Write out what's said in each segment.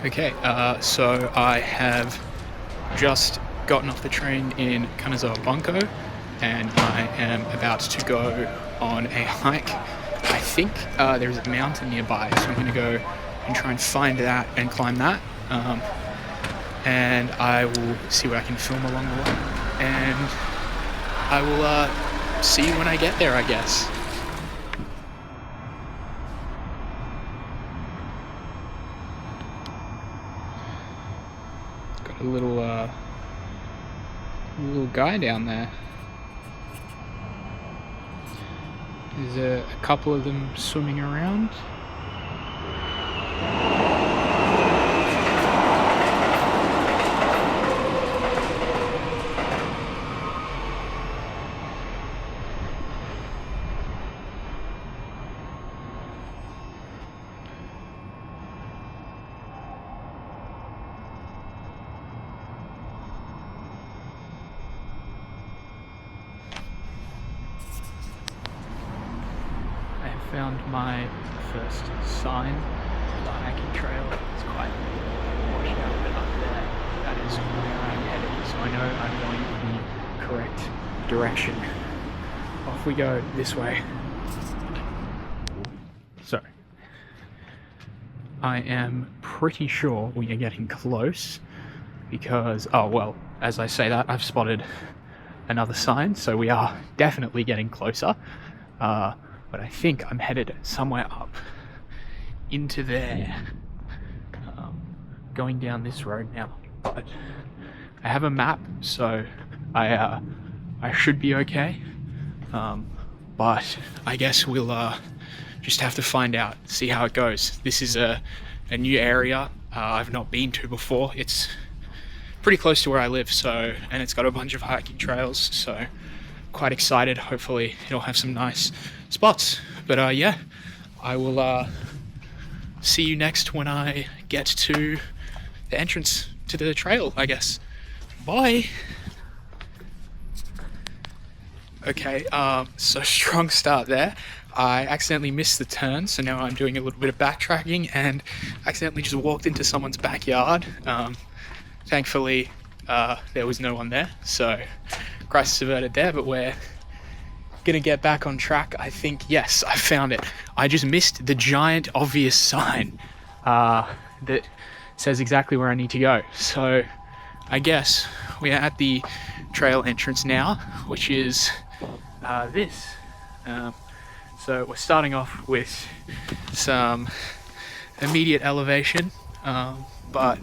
Okay, so I have just gotten off the train in Kanazawa Bunko, and I am about to go on a hike. I think there's a mountain nearby, so I'm going to go and try and find that and climb that. And I will see what I can film along the way. And I will see you when I get there, I guess. Got a little guy down there. There's a couple of them swimming around. Found my first sign of the hiking trail. It's quite washed out, but up there, that is where I'm headed. So I know I'm going in the correct direction. Off we go this way. So, I am pretty sure we are getting close because, oh well, as I say that, I've spotted another sign, so we are definitely getting closer. But I think I'm headed somewhere up into there, going down this road now. But I have a map, so I should be okay. But I guess we'll just have to find out, see how it goes. This is a new area I've not been to before. It's pretty close to where I live, and it's got a bunch of hiking trails, so quite excited. Hopefully it'll have some nice spots. But yeah, I will see you next when I get to the entrance to the trail, I guess. Bye. Okay, so strong start there. I accidentally missed the turn, so now I'm doing a little bit of backtracking and accidentally just walked into someone's backyard. Thankfully there was no one there, so crisis averted there, but we're gonna get back on track. I think, yes, I found it. I just missed the giant obvious sign that says exactly where I need to go. So I guess we are at the trail entrance now, which is this. So we're starting off with some immediate elevation, but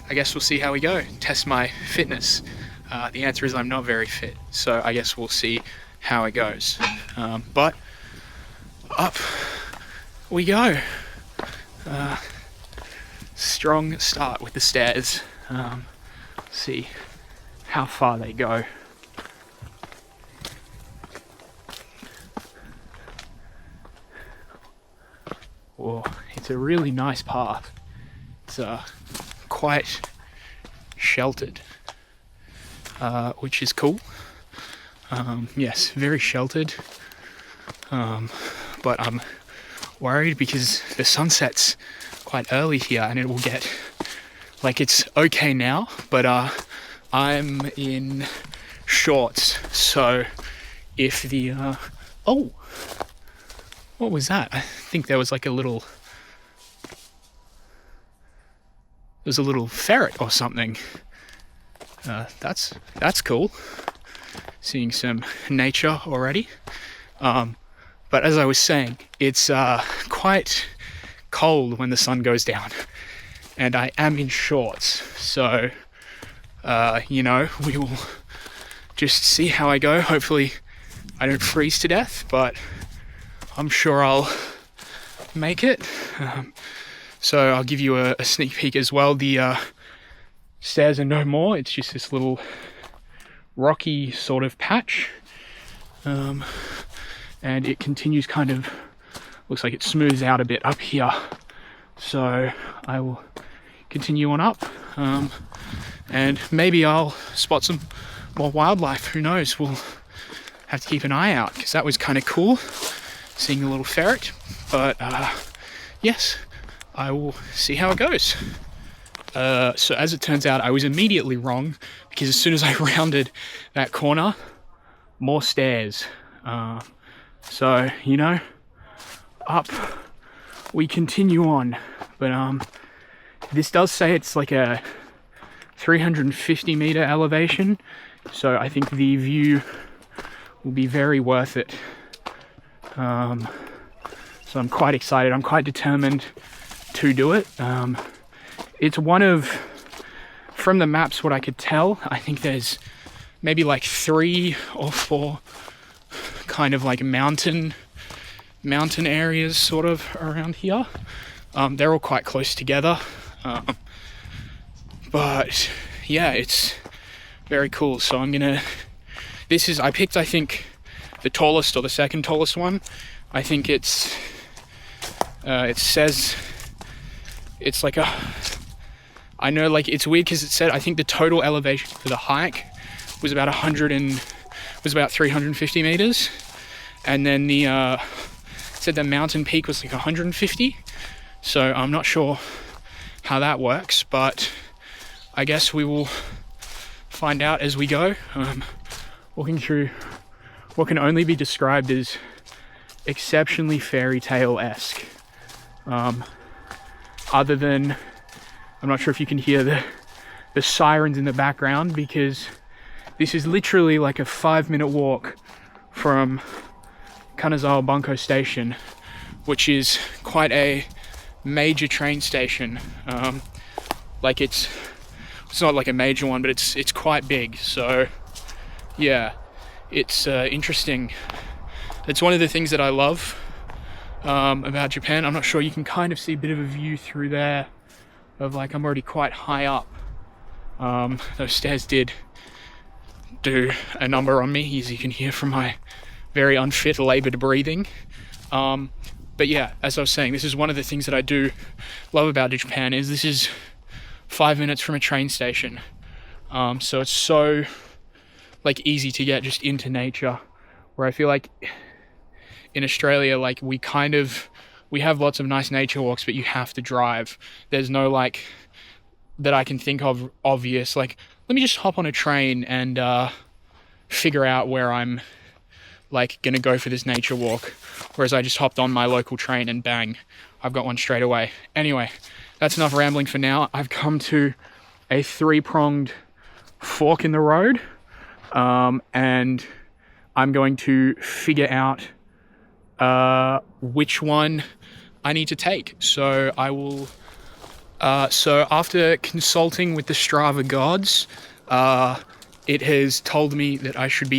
I guess we'll see how we go. Test my fitness. The answer is I'm not very fit, so I guess we'll see how it goes. But up we go. Strong start with the stairs. See how far they go. Whoa, it's a really nice path. It's quite sheltered, which is cool. Yes, very sheltered, but I'm worried because the sunset's quite early here and it will get, like, it's okay now, but I'm in shorts, so if the oh, what was that? I think there was like a little ferret or something. That's cool. Seeing some nature already. But as I was saying, it's quite cold when the sun goes down, and I am in shorts, so we will just see how I go. Hopefully I don't freeze to death, but I'm sure I'll make it. So I'll give you a sneak peek as well. The stairs are no more. It's just this little rocky sort of patch, and it continues, kind of looks like it smooths out a bit up here, so I will continue on up, and maybe I'll spot some more wildlife. Who knows? We'll have to keep an eye out, because that was kind of cool seeing a little ferret. But yes, I will see how it goes. So as it turns out, I was immediately wrong, because as soon as I rounded that corner, more stairs. So, you know, up we continue on. But this does say it's like a 350 meter elevation, so I think the view will be very worth it. So I'm quite excited. I'm quite determined to do it. It's one of, from the maps, what I could tell, I think there's maybe like 3 or 4 kind of like mountain areas sort of around here. They're all quite close together. But yeah, it's very cool. So I picked, I think, the tallest or the second tallest one. I think it says it's like I know, like, it's weird because it said, I think the total elevation for the hike was about 350 meters, and then it said the mountain peak was like 150. So I'm not sure how that works, but I guess we will find out as we go. Walking through what can only be described as exceptionally fairy tale-esque. Other than, I'm not sure if you can hear the sirens in the background, because this is literally like a 5-minute walk from Kanazawa Bunko Station, which is quite a major train station. Like it's not like a major one, but it's quite big. So yeah, it's interesting. It's one of the things that I love about Japan. I'm not sure, you can kind of see a bit of a view through there of, like, I'm already quite high up. Those stairs did do a number on me, as you can hear from my very unfit, laboured breathing. But yeah, as I was saying, this is one of the things that I do love about Japan, is this is 5 minutes from a train station. So it's so, like, easy to get just into nature, where I feel like in Australia, like, we have lots of nice nature walks, but you have to drive. There's no, like, that I can think of obvious, like, let me just hop on a train and figure out where I'm, like, gonna go for this nature walk. Whereas I just hopped on my local train and bang, I've got one straight away. Anyway, that's enough rambling for now. I've come to a 3-pronged fork in the road, and I'm going to figure out which one I need to take. So I will, so after consulting with the Strava gods, it has told me that I should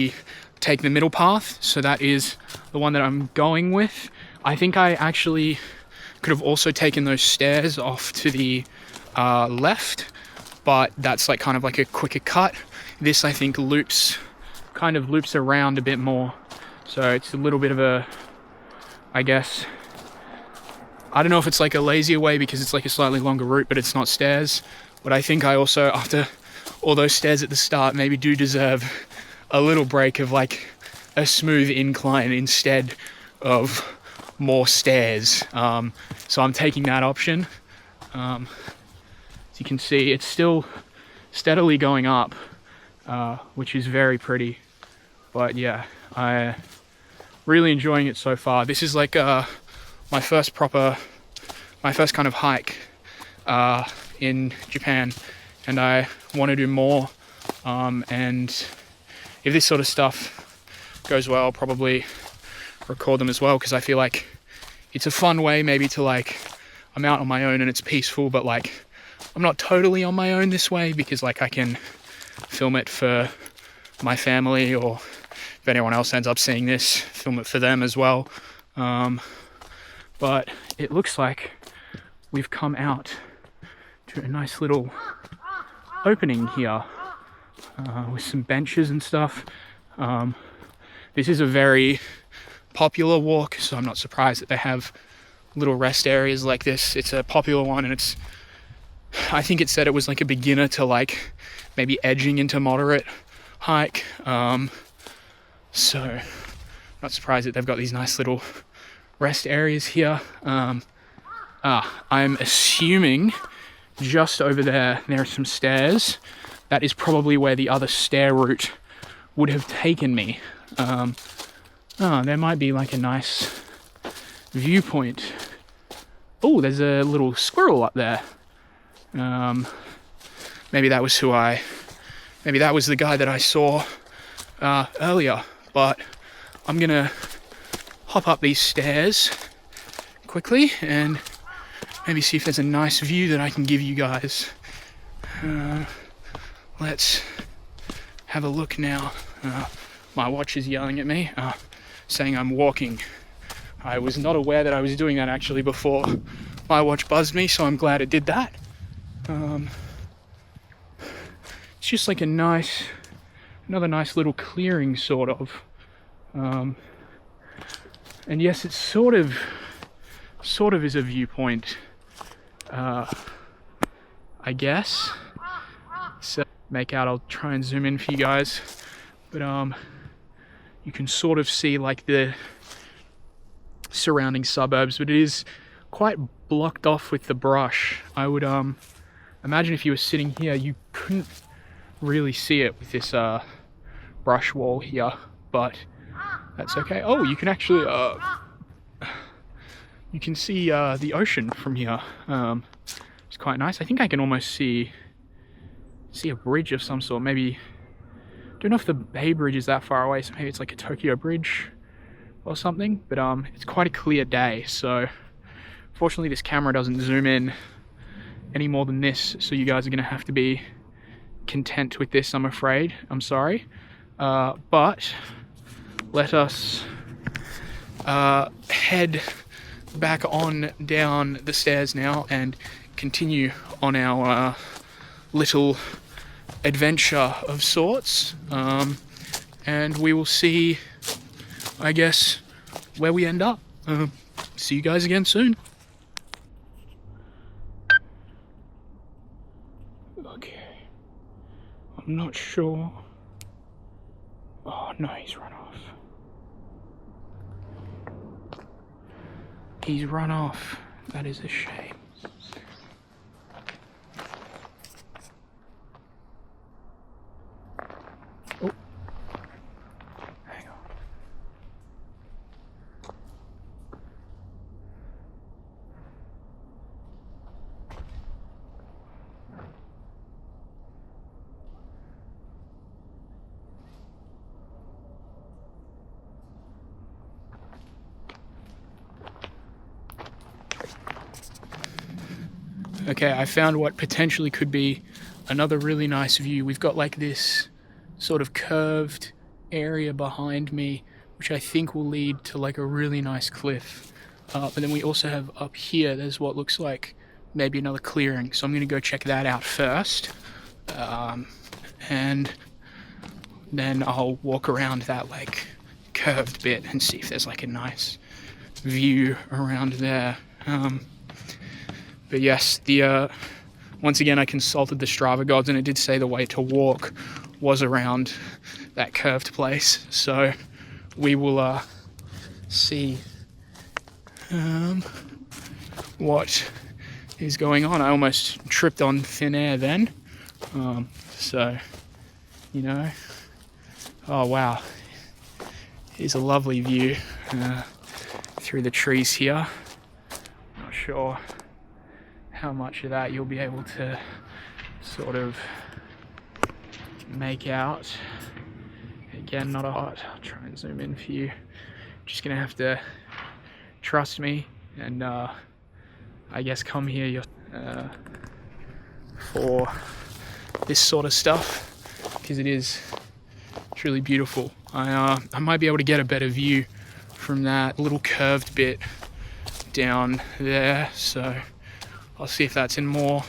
take the middle path. So that is the one that I'm going with. I think I actually could have also taken those stairs off to the left, but that's like kind of like a quicker cut. This, I think, loops around a bit more. So it's a little bit of a, I guess, I don't know if it's like a lazier way because it's like a slightly longer route, but it's not stairs. But I think I also, after all those stairs at the start, maybe do deserve a little break of like a smooth incline instead of more stairs. So I'm taking that option. As you can see, it's still steadily going up, which is very pretty. But yeah, I really enjoying it so far. This is like my first kind of hike in Japan, and I want to do more. And if this sort of stuff goes well, I'll probably record them as well, because I feel like it's a fun way maybe to, like, I'm out on my own and it's peaceful, but like I'm not totally on my own this way, because like I can film it for my family, or if anyone else ends up seeing this, film it for them as well. But it looks like we've come out to a nice little opening here, with some benches and stuff. This is a very popular walk, so I'm not surprised that they have little rest areas like this. It's a popular one, and I think it said it was like a beginner to like maybe edging into moderate hike. So not surprised that they've got these nice little rest areas here. I'm assuming just over there, there are some stairs. That is probably where the other stair route would have taken me. There might be like a nice viewpoint. Oh, there's a little squirrel up there. Maybe that was maybe that was the guy that I saw earlier. But I'm gonna hop up these stairs quickly and maybe see if there's a nice view that I can give you guys. Let's have a look now. My watch is yelling at me, saying I'm walking. I was not aware that I was doing that actually before my watch buzzed me, so I'm glad it did that. It's just like another nice little clearing, sort of. And yes, it sort of is a viewpoint, I guess. So make out, I'll try and zoom in for you guys, but you can sort of see like the surrounding suburbs, but it is quite blocked off with the brush. I would imagine if you were sitting here, you couldn't really see it with this brush wall here, but that's okay. Oh, you can actually you can see the ocean from here. It's quite nice. I think I can almost see a bridge of some sort. Maybe, don't know if the Bay Bridge is that far away, so maybe it's like a Tokyo Bridge or something, but it's quite a clear day, so fortunately this camera doesn't zoom in any more than this, so you guys are gonna have to be content with this, I'm afraid. I'm sorry, but let us head back on down the stairs now and continue on our little adventure of sorts, and we will see, I guess, where we end up. See you guys again soon. Okay, I'm not sure. Oh no, he's run off. He's run off. That is a shame. Oh. Hang on. Okay, I found what potentially could be another really nice view. We've got like this sort of curved area behind me, which I think will lead to like a really nice cliff. But then we also have up here, there's what looks like maybe another clearing. So I'm gonna go check that out first. And then I'll walk around that like curved bit and see if there's like a nice view around there. But yes, once again I consulted the Strava gods and it did say the way to walk was around that curved place. So we will see what is going on. I almost tripped on thin air then. So, you know, oh wow, here's a lovely view through the trees here. Not sure how much of that you'll be able to sort of make out. Again, not a lot. I'll try and zoom in for you. Just gonna have to trust me and I guess come here for this sort of stuff, because it is truly beautiful. I might be able to get a better view from that little curved bit down there, so I'll see if that's in more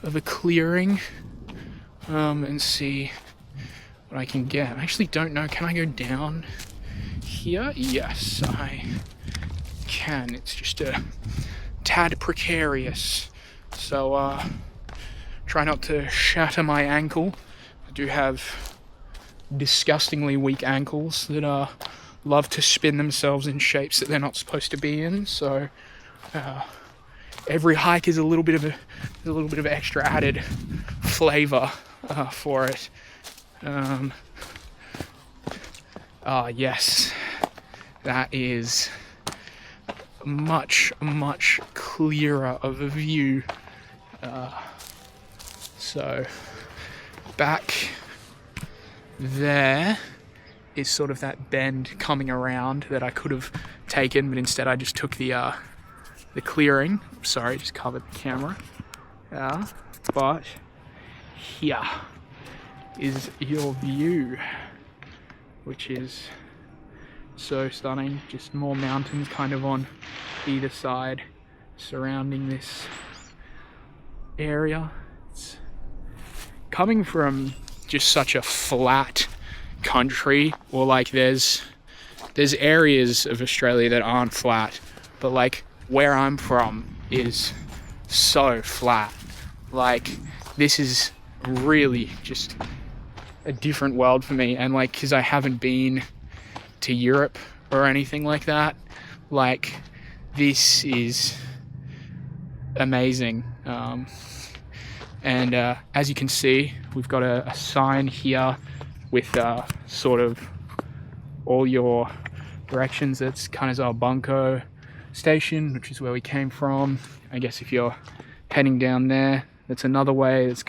of a clearing and see what I can get. I actually don't know. Can I go down here? Yes, I can. It's just a tad precarious. So try not to shatter my ankle. I do have disgustingly weak ankles that love to spin themselves in shapes that they're not supposed to be in. So every hike is a little bit of extra added flavor for it. Yes, that is much clearer of a view. So back there is sort of that bend coming around that I could have taken, but instead I just took the clearing. Sorry, just covered the camera. But here is your view, which is so stunning. Just more mountains kind of on either side surrounding this area. It's coming from just such a flat country, or like there's areas of Australia that aren't flat, but like where I'm from is so flat. Like this is really just a different world for me, and like because I haven't been to Europe or anything like that, like this is amazing. And as you can see, we've got a sign here with sort of all your directions. That's Kanazao Bunko station, which is where we came from. I guess if you're heading down there, that's another way. It's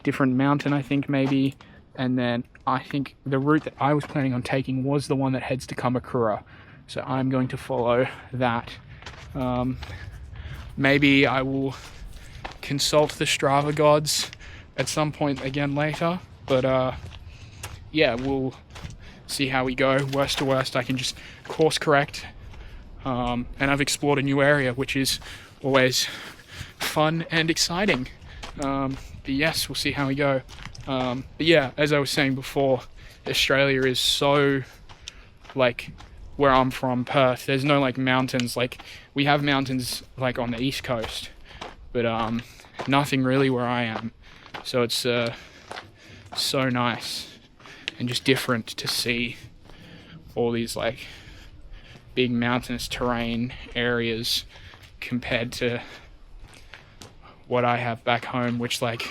different mountain, I think, maybe. And then I think the route that I was planning on taking was the one that heads to Kamakura. So I'm going to follow that. Maybe I will consult the Strava gods at some point again later. But yeah, we'll see how we go. Worst to worst, I can just course correct. And I've explored a new area, which is always fun and exciting. But yes, we'll see how we go. But yeah, as I was saying before, Australia is so, like, where I'm from, Perth, there's no like mountains. Like we have mountains like on the east coast, but nothing really where I am. So it's so nice and just different to see all these like big mountainous terrain areas compared to what I have back home, which like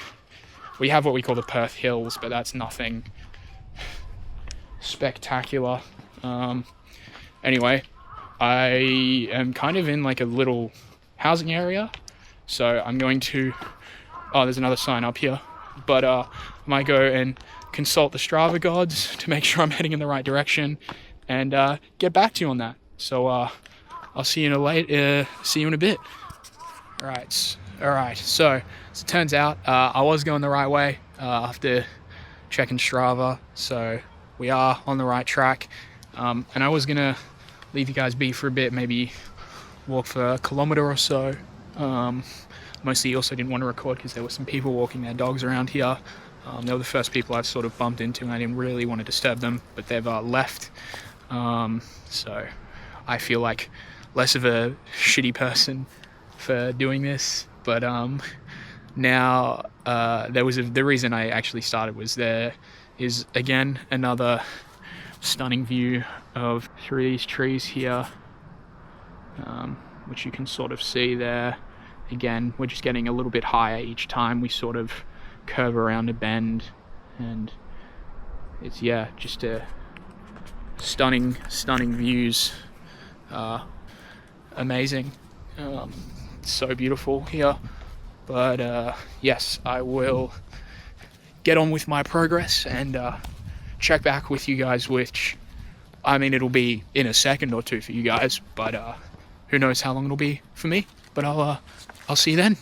we have what we call the Perth Hills, but that's nothing spectacular. Anyway, I am kind of in like a little housing area, so I'm going to, there's another sign up here, but I might go and consult the Strava gods to make sure I'm heading in the right direction and get back to you on that. So I'll see you in a bit. All right. So as it turns out, I was going the right way after checking Strava, so we are on the right track. And I was gonna leave you guys be for a bit, maybe walk for a kilometer or so. Mostly also didn't want to record because there were some people walking their dogs around here. They were the first people I've sort of bumped into, and I didn't really want to disturb them, but they've left. So I feel like less of a shitty person for doing this. But now the reason I actually started was there is again another stunning view of through these trees here, which you can sort of see there. Again, we're just getting a little bit higher each time we sort of curve around a bend, and it's just a stunning views. Amazing. It's so beautiful here. But yes, I will get on with my progress and check back with you guys, which I mean it'll be in a second or two for you guys, but who knows how long it'll be for me. But I'll see you then.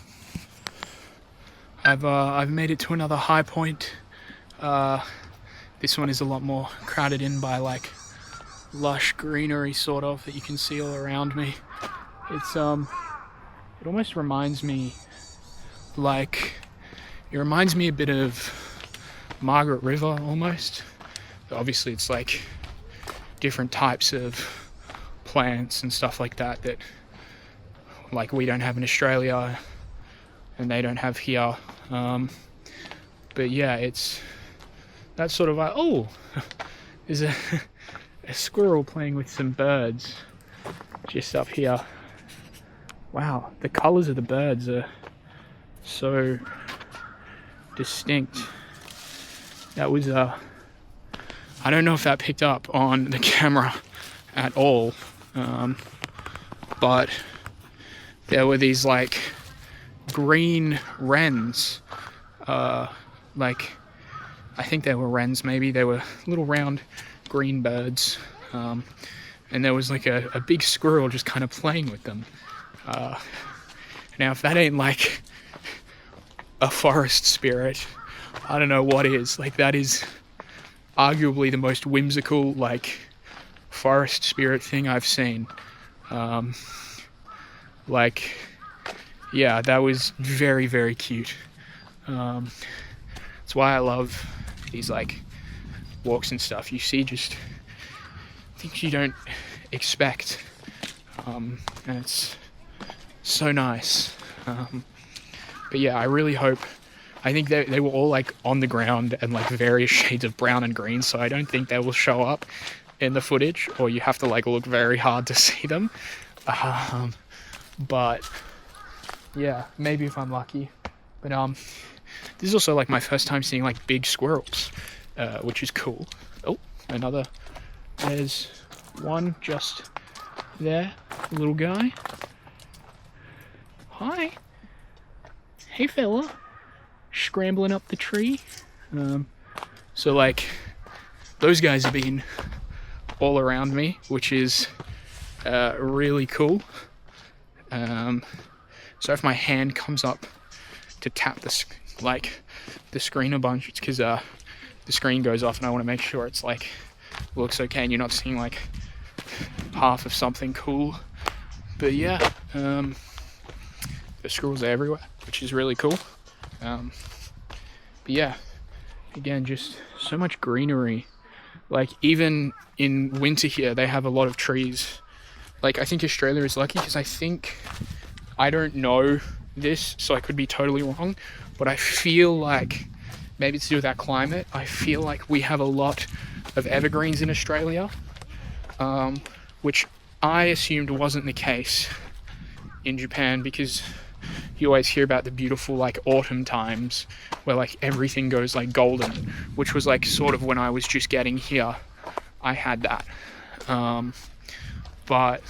I've made it to another high point. This one is a lot more crowded in by like lush greenery sort of that you can see all around me. It's it almost reminds me a bit of Margaret River almost. Obviously it's like different types of plants and stuff like that like we don't have in Australia and they don't have here. But yeah, it's that sort of like, there's a squirrel playing with some birds just up here. Wow, the colors of the birds are so distinct. That was I don't know if that picked up on the camera at all, but there were these like green wrens, like I think they were wrens, maybe they were little round green birds, and there was like a big squirrel just kind of playing with them. Now if that ain't like a forest spirit, I don't know what is. Like, that is arguably the most whimsical like forest spirit thing I've seen. Like, yeah, that was very, very cute. That's why I love these like walks and stuff. You see just things you don't expect, and it's so nice. But yeah, I really hope. I think they were all like on the ground and like various shades of brown and green, so I don't think they will show up in the footage, or you have to like look very hard to see them. But yeah, maybe if I'm lucky. But this is also like my first time seeing like big squirrels, which is cool. Oh, another. There's one just there, little guy. Hi. Hey fella. Scrambling up the tree. So like those guys have been all around me, which is really cool. So if my hand comes up to tap the screen a bunch, it's because the screen goes off and I want to make sure it's like looks okay and you're not seeing like half of something cool. But yeah, the squirrels are everywhere, which is really cool. But yeah, again, just so much greenery. Like, even in winter here, they have a lot of trees. Like, I think Australia is lucky because I don't know this, so I could be totally wrong, but I feel like, maybe it's to do with our climate, I feel like we have a lot of evergreens in Australia, which I assumed wasn't the case in Japan, because you always hear about the beautiful like autumn times where like everything goes like golden, which was like sort of when I was just getting here. I had that, but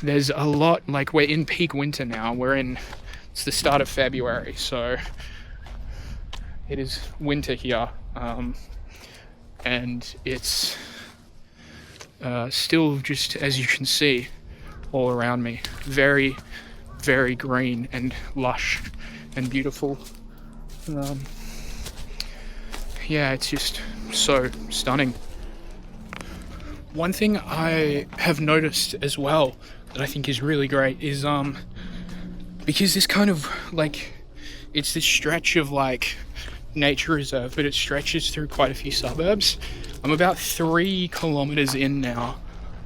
there's a lot, like we're in peak winter now. It's the start of February, so it is winter here, and it's still, just as you can see all around me, very, very green and lush and beautiful. Yeah, it's just so stunning. One thing I have noticed as well that I think is really great is because this kind of like, it's this stretch of like nature reserve, but it stretches through quite a few suburbs. I'm about 3 kilometers in now,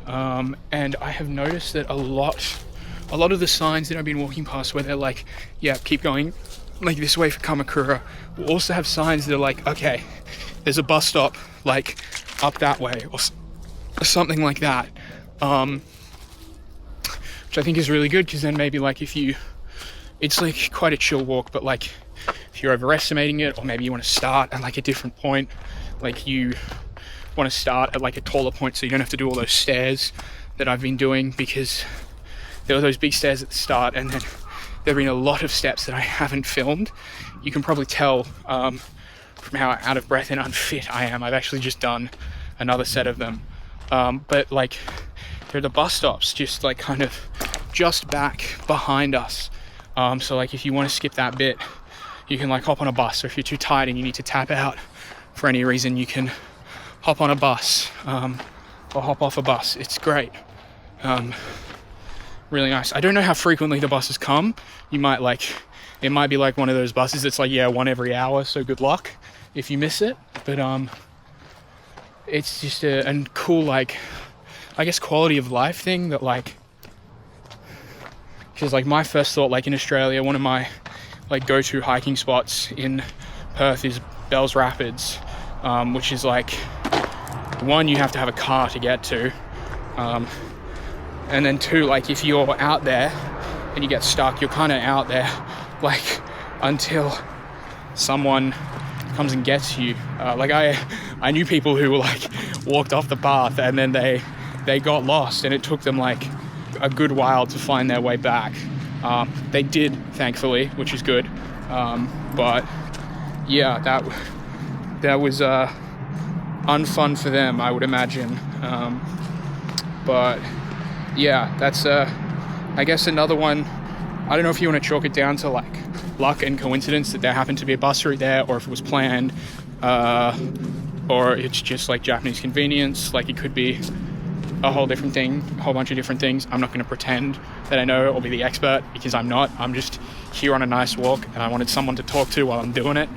and I have noticed that a lot of the signs that I've been walking past, where they're like, yeah, keep going like this way for Kamakura, will also have signs that are like, okay, there's a bus stop like up that way, or something like that, which I think is really good, because then maybe like it's like quite a chill walk, but like if you're overestimating it, or maybe you want to start at like a different point, like you want to start at like a taller point so you don't have to do all those stairs that I've been doing, because there were those big stairs at the start, and then there have been a lot of steps that I haven't filmed. You can probably tell from how out of breath and unfit I am. I've actually just done another set of them. But like, there are the bus stops just like kind of just back behind us. So like if you want to skip that bit, you can like hop on a bus, or if you're too tired and you need to tap out for any reason, you can hop on a bus, or hop off a bus. It's great. Really nice. I don't know how frequently the buses come. It might be like one of those buses that's like, yeah, one every hour, so good luck if you miss it. But it's just a cool, like, I guess quality of life thing that like, because like my first thought, like in Australia, one of my like go-to hiking spots in Perth is Bells Rapids, which is like, one, you have to have a car to get to, And then 2, like if you're out there and you get stuck, you're kind of out there like until someone comes and gets you. Like I knew people who were like walked off the path and then they got lost, and it took them like a good while to find their way back. They did, thankfully, which is good. But yeah, that was unfun for them, I would imagine. But yeah, that's I guess another one. I don't know if you want to chalk it down to like luck and coincidence that there happened to be a bus route there, or if it was planned, or it's just like Japanese convenience. Like it could be a whole different thing, a whole bunch of different things. I'm not going to pretend that I know or be the expert, because I'm not. I'm just here on a nice walk, and I wanted someone to talk to while I'm doing it.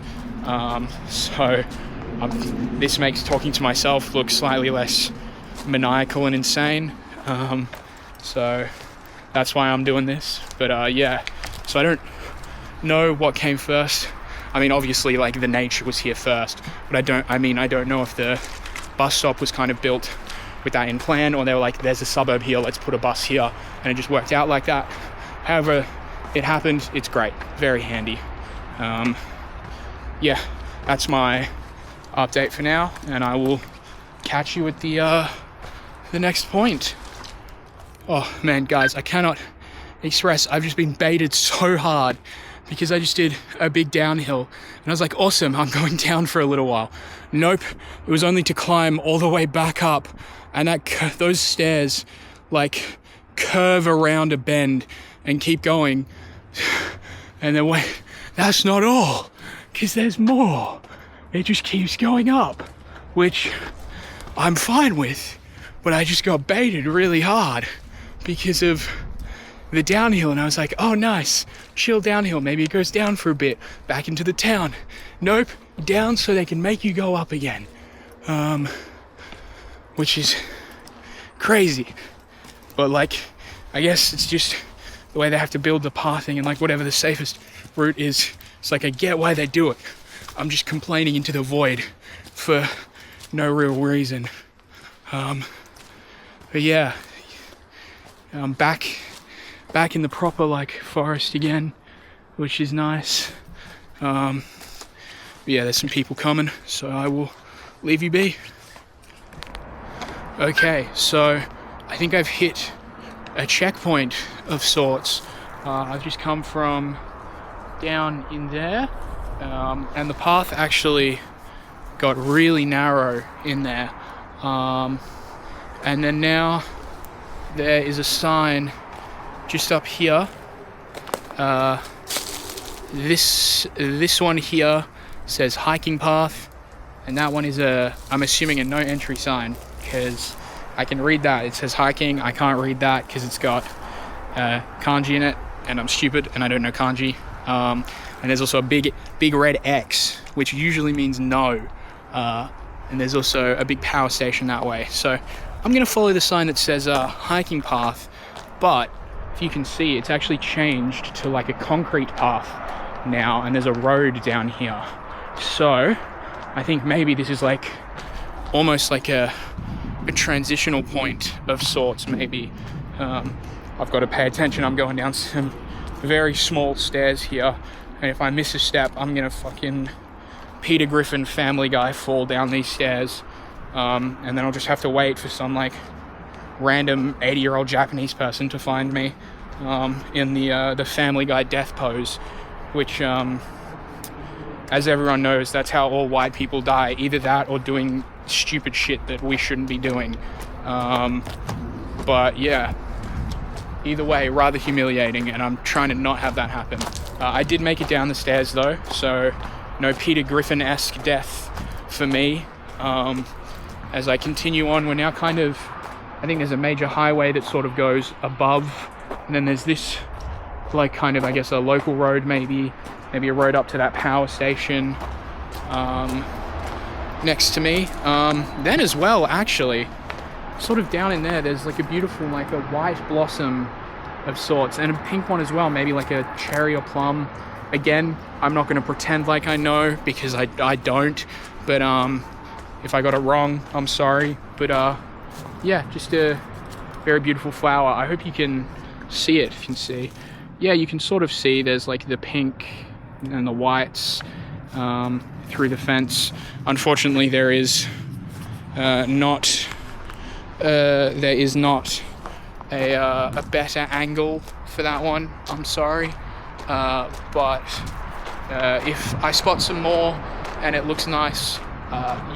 This makes talking to myself look slightly less maniacal and insane. So that's why I'm doing this. But yeah, so I don't know what came first. I mean, obviously, like the nature was here first, but I don't know if the bus stop was kind of built with that in plan, or they were like, there's a suburb here, let's put a bus here, and it just worked out like that. However it happened, it's great, very handy. Yeah, that's my update for now, and I will catch you at the next point. Oh man, guys, I cannot express, I've just been baited so hard, because I just did a big downhill and I was like, awesome, I'm going down for a little while. Nope, it was only to climb all the way back up, and those stairs like curve around a bend and keep going. And then wait, that's not all, because there's more. It just keeps going up, which I'm fine with, but I just got baited really hard because of the downhill, and I was like, oh nice, chill downhill, maybe it goes down for a bit, back into the town. Nope, down so they can make you go up again. Which is crazy, but like, I guess it's just the way they have to build the pathing, and like whatever the safest route is, it's like I get why they do it. I'm just complaining into the void for no real reason. But yeah, I'm back in the proper like forest again, which is nice. Yeah, there's some people coming, so I will leave you be. Okay, so I think I've hit a checkpoint of sorts. I've just come from down in there, and the path actually got really narrow in there. And then now there is a sign just up here. This one here says hiking path, and that one is I'm assuming a no entry sign, because I can read that. It says hiking. I can't read that because it's got kanji in it, and I'm stupid and I don't know kanji. And there's also a big red X, which usually means no. And there's also a big power station that way. So I'm going to follow the sign that says hiking path, but if you can see, it's actually changed to like a concrete path now, and there's a road down here. So I think maybe this is like almost like a transitional point of sorts, maybe. I've got to pay attention. I'm going down some very small stairs here, and if I miss a step, I'm gonna fucking Peter Griffin Family Guy fall down these stairs, and then I'll just have to wait for some like random 80-year-old Japanese person to find me in the Family Guy death pose, which as everyone knows, that's how all white people die, either that or doing stupid shit that we shouldn't be doing. But yeah, either way, rather humiliating, and I'm trying to not have that happen. I did make it down the stairs though, so no Peter Griffin-esque death for me. As I continue on, we're now kind of, I think there's a major highway that sort of goes above, and then there's this like kind of, I guess, a local road, maybe a road up to that power station next to me. Then as well, actually, sort of down in there's like a beautiful, like a white blossom of sorts, and a pink one as well, maybe like a cherry or plum. Again, I'm not going to pretend like I know, because I don't, but if I got it wrong, I'm sorry. But yeah, just a very beautiful flower. I hope you can see it. If you can see, yeah, you can sort of see there's like the pink and the whites through the fence. Unfortunately, there is not a better angle for that one. I'm sorry, but if I spot some more and it looks nice,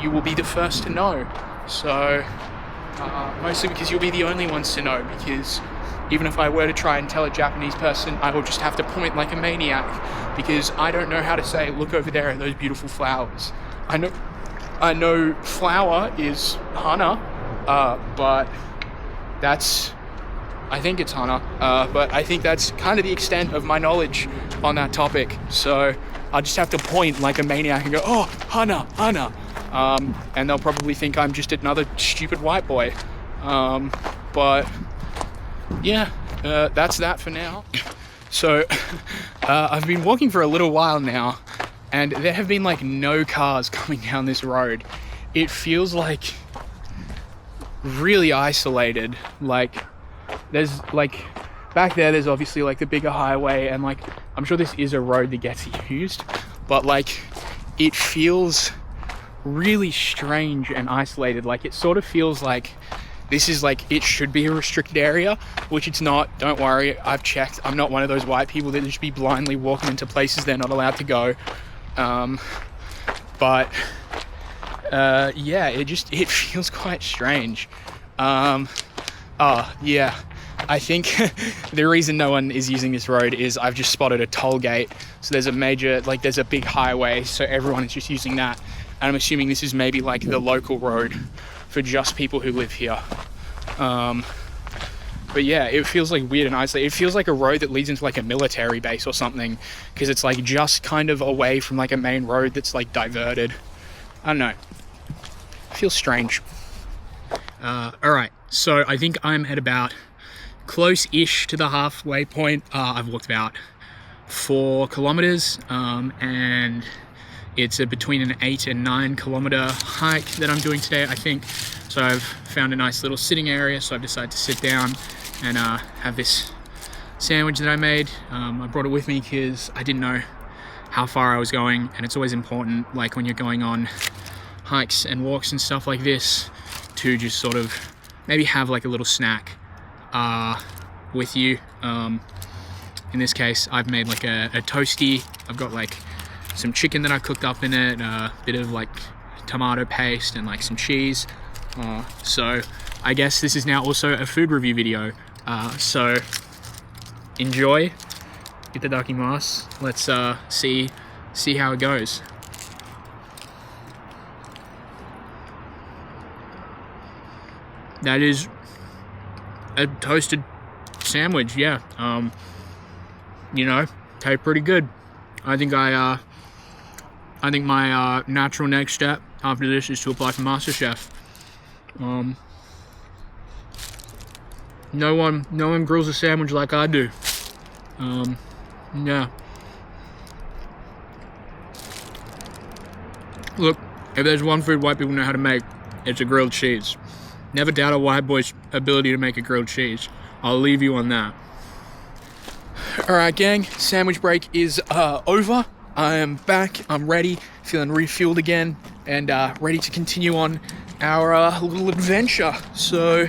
you will be the first to know. So mostly because you'll be the only ones to know, because even if I were to try and tell a Japanese person, I will just have to point like a maniac, because I don't know how to say, look over there at those beautiful flowers. I know flower is hana, but I think it's hana, but I think that's kind of the extent of my knowledge on that topic. So I'll just have to point like a maniac and go, oh, hana, hana. And they'll probably think I'm just another stupid white boy. But yeah, that's that for now. So I've been walking for a little while now, and there have been like no cars coming down this road. It feels like really isolated. Like there's like back there's obviously like the bigger highway, and like I'm sure this is a road that gets used, but like it feels really strange and isolated. Like it sort of feels like this is like, it should be a restricted area, which it's not. Don't worry, I've checked. I'm not one of those white people that just be blindly walking into places they're not allowed to go. But yeah, it feels quite strange. Yeah, I think the reason no one is using this road is I've just spotted a toll gate. So there's a major, like there's a big highway, so everyone is just using that. And I'm assuming this is maybe like the local road for just people who live here. But yeah, it feels like weird and isolated. It feels like a road that leads into like a military base or something, because it's like just kind of away from like a main road that's like diverted. I don't know. It feels strange. Alright, so I think I'm at about close-ish to the halfway point. I've walked about 4 kilometers, and it's between an 8 and 9 kilometer hike that I'm doing today, I think. So I've found a nice little sitting area, so I've decided to sit down and have this sandwich that I made. I brought it with me because I didn't know how far I was going, and it's always important, like when you're going on hikes and walks and stuff like this, to just sort of maybe have like a little snack with you. In this case, I've made like a toasty. I've got like some chicken that I cooked up in it, a bit of like tomato paste and like some cheese. So I guess this is now also a food review video. So enjoy. Itadakimasu. Let's see how it goes. That is a toasted sandwich, yeah. You know, tastes pretty good. I think my natural next step after this is to apply for MasterChef. No one grills a sandwich like I do. Yeah. Look, if there's one food white people know how to make, it's a grilled cheese. Never doubt a white boy's ability to make a grilled cheese. I'll leave you on that. Alright gang, sandwich break is over. I am back, I'm ready, feeling refueled again, and ready to continue on our little adventure. So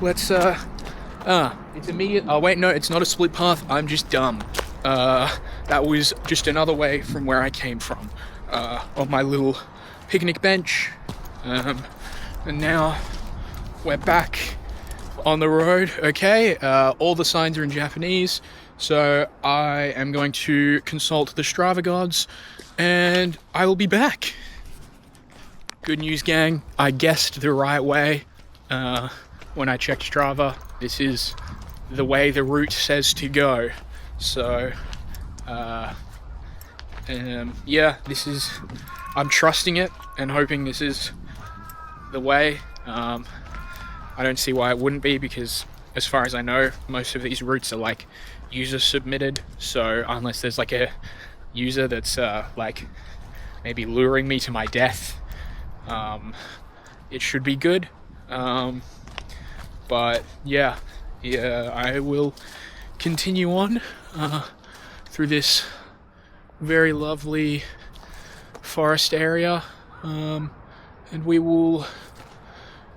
let's it's immediate. Oh wait, no, it's not a split path, I'm just dumb. That was just another way from where I came from, on my little picnic bench. And now we're back on the road. Okay, all the signs are in Japanese, so I am going to consult the Strava gods and I will be back. Good news gang, I guessed the right way when I checked Strava. This is the way the route says to go. So yeah, this is, I'm trusting it and hoping this is the way. I don't see why it wouldn't be, because as far as I know, most of these routes are like user submitted. So unless there's like a user that's like maybe luring me to my death, it should be good. But But yeah, I will continue on through this very lovely forest area, and we will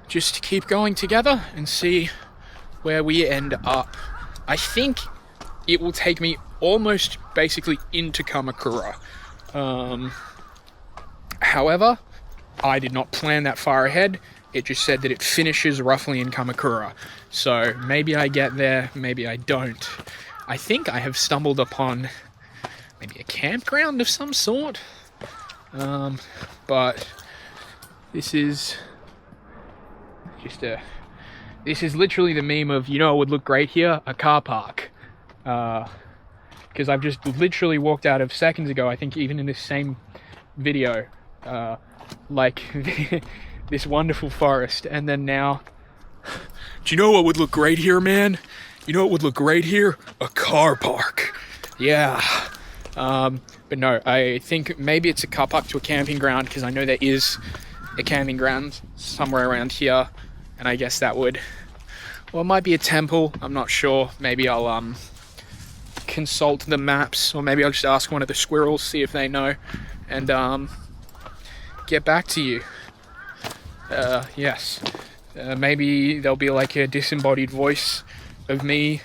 just keep going together and see where we end up. I think it will take me almost basically into Kamakura. However, I did not plan that far ahead. It just said that it finishes roughly in Kamakura. So maybe I get there, maybe I don't. I think I have stumbled upon maybe a campground of some sort. But this is just this is literally the meme of, you know what would look great here? A car park. Because I've just literally walked out of seconds ago, I think even in this same video, like this wonderful forest, and then now, do you know what would look great here, man? You know what would look great here? A car park. Yeah. But no, I think maybe it's a car park to a camping ground, because I know there is a camping ground somewhere around here, and I guess that would, well, it might be a temple, I'm not sure. Maybe I'll consult the maps, or maybe I'll just ask one of the squirrels, see if they know, and get back to you. Yes. Maybe there'll be like a disembodied voice of me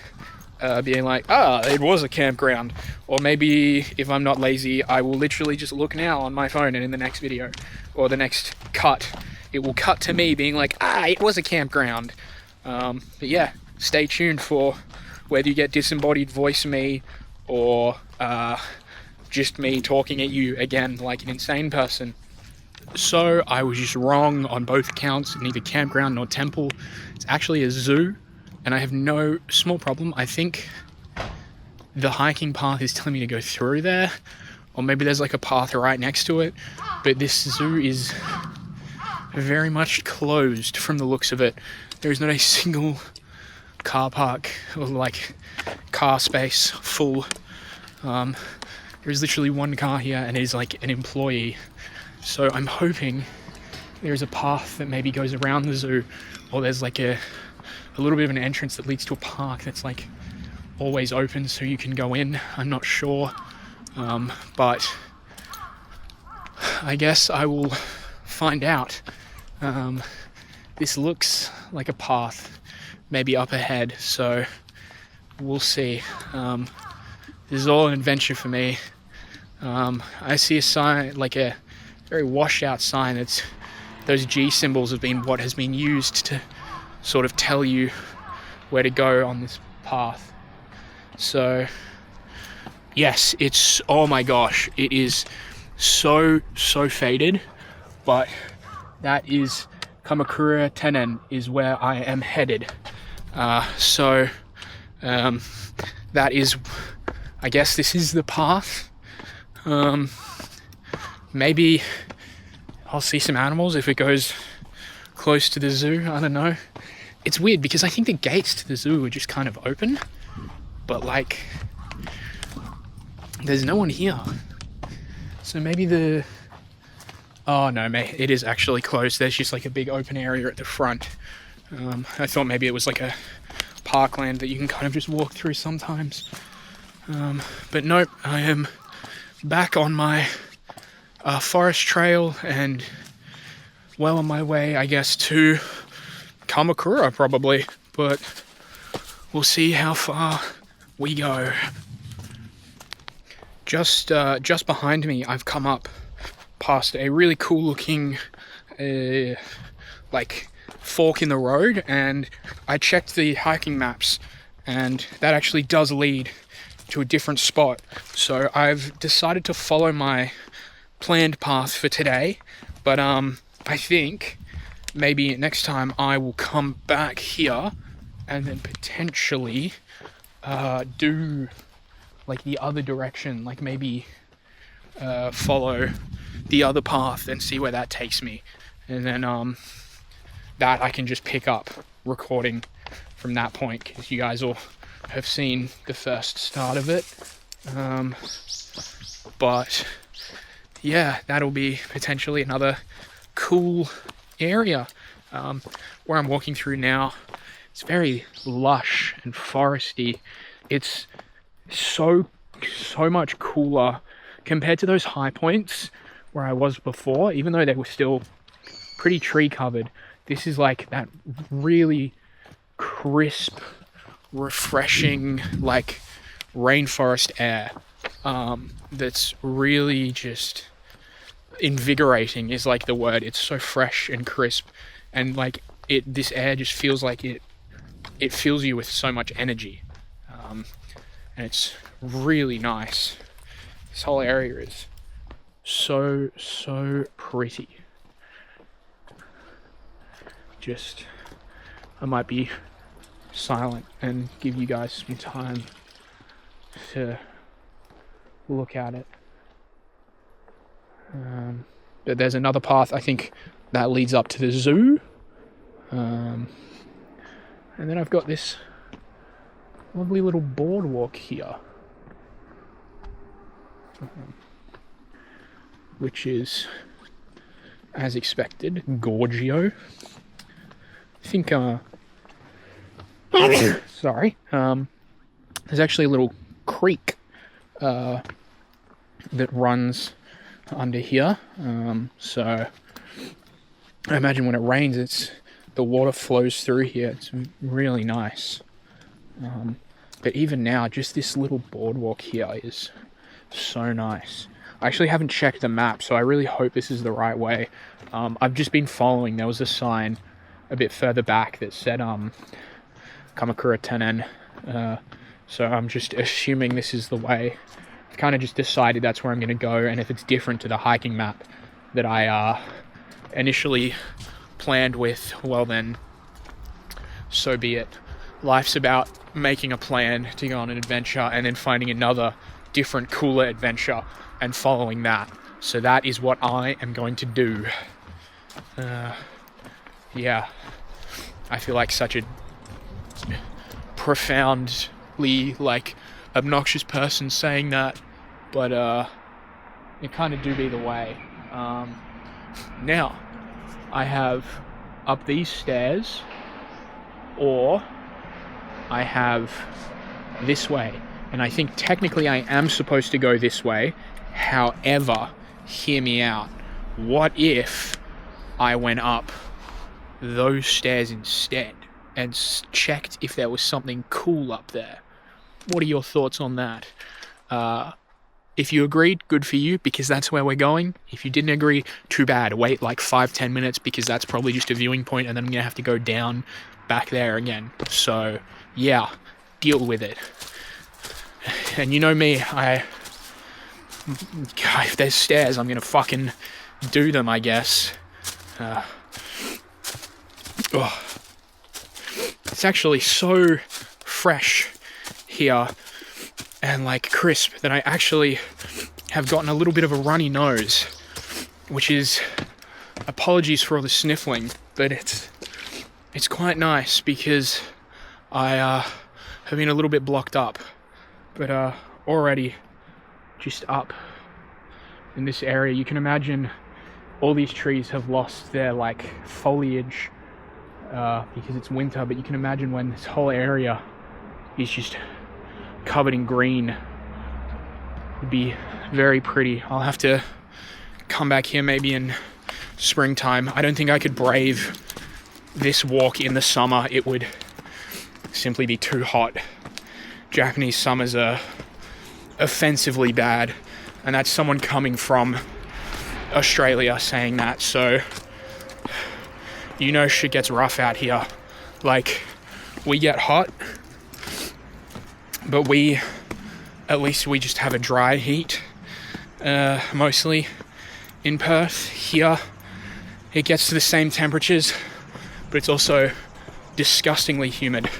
being like, it was a campground. Or maybe if I'm not lazy, I will literally just look now on my phone, and in the next video or the next cut, it will cut to me being like, it was a campground. But yeah, stay tuned for whether you get disembodied voice me or just me talking at you again like an insane person. So I was just wrong on both accounts, neither campground nor temple. It's actually a zoo, and I have no small problem. I think the hiking path is telling me to go through there, or maybe there's like a path right next to it, but this zoo is very much closed from the looks of it. There is not a single car park or like car space full. There is literally one car here, and it is like an employee. So I'm hoping there's a path that maybe goes around the zoo, or there's like a little bit of an entrance that leads to a park that's like always open so you can go in. I'm not sure, but I guess I will find out. This looks like a path maybe up ahead, so we'll see. This is all an adventure for me. I see a sign, like a very washed out sign. It's those G symbols have been what has been used to sort of tell you where to go on this path. So yes, it's, oh my gosh, it is so faded, but that is Kamakura Tenen is where I am headed. So that is, I guess this is the path. Maybe I'll see some animals if it goes close to the zoo. I don't know. It's weird because I think the gates to the zoo are just kind of open, but like there's no one here. So maybe oh no, it is actually closed. There's just like a big open area at the front. I thought maybe it was like a parkland that you can kind of just walk through sometimes. But nope, I am back on my forest trail and well on my way, I guess, to Kamakura probably, but we'll see how far we go. Just behind me, I've come up past a really cool looking like fork in the road, and I checked the hiking maps, and that actually does lead to a different spot. So I've decided to follow my planned path for today, but I think maybe next time I will come back here and then potentially do like the other direction, like maybe follow the other path and see where that takes me, and then that I can just pick up recording from that point, because you guys all have seen the first start of it. But yeah, that'll be potentially another cool area. Where I'm walking through now, It's very lush and foresty. It's so much cooler compared to those high points where I was before, even though they were still pretty tree covered. This is like that really crisp, refreshing, like rainforest air that's really just invigorating is like the word. It's so fresh and crisp, and like this air just feels like it fills you with so much energy, and it's really nice. This whole area is so pretty. I might be silent and give you guys some time to look at it. But there's another path, I think, that leads up to the zoo. And then I've got this lovely little boardwalk here, which is, as expected, Gorgio. I think, sorry, there's actually a little creek that runs under here. So I imagine when it rains, the water flows through here. It's really nice. But even now, just this little boardwalk here is so nice. I actually haven't checked the map, so I really hope this is the right way. I've just been following. There was a sign a bit further back that said Kamakura Tenen. So I'm just assuming this is the way. I've kind of just decided that's where I'm going to go, and if it's different to the hiking map that I initially planned with, well then, so be it. Life's about making a plan to go on an adventure and then finding another different, cooler adventure and following that. So that is what I am going to do. Yeah, I feel like such a profoundly, like, obnoxious person saying that, but it kind of do be the way. Now, I have up these stairs, or I have this way, and I think technically I am supposed to go this way. However, hear me out. What if I went up those stairs instead and checked if there was something cool up there? What are your thoughts on that? If you agreed, good for you, because that's where we're going. If you didn't agree, too bad. Wait like 5-10 minutes, because that's probably just a viewing point, and then I'm gonna have to go down back there again. So yeah, deal with it. And you know me, God, if there's stairs, I'm gonna fucking do them, I guess. It's actually so fresh here and like crisp that I actually have gotten a little bit of a runny nose, which is, apologies for all the sniffling, but it's quite nice because I have been a little bit blocked up. But already just up in this area, you can imagine all these trees have lost their like foliage because it's winter, but you can imagine when this whole area is just covered in green, it would be very pretty. I'll have to come back here maybe in springtime. I don't think I could brave this walk in the summer. It would simply be too hot. Japanese summers are offensively bad, and that's someone coming from Australia saying that, so you know shit gets rough out here. Like, we get hot, but at least we just have a dry heat, mostly in Perth. Here, it gets to the same temperatures, but it's also disgustingly humid.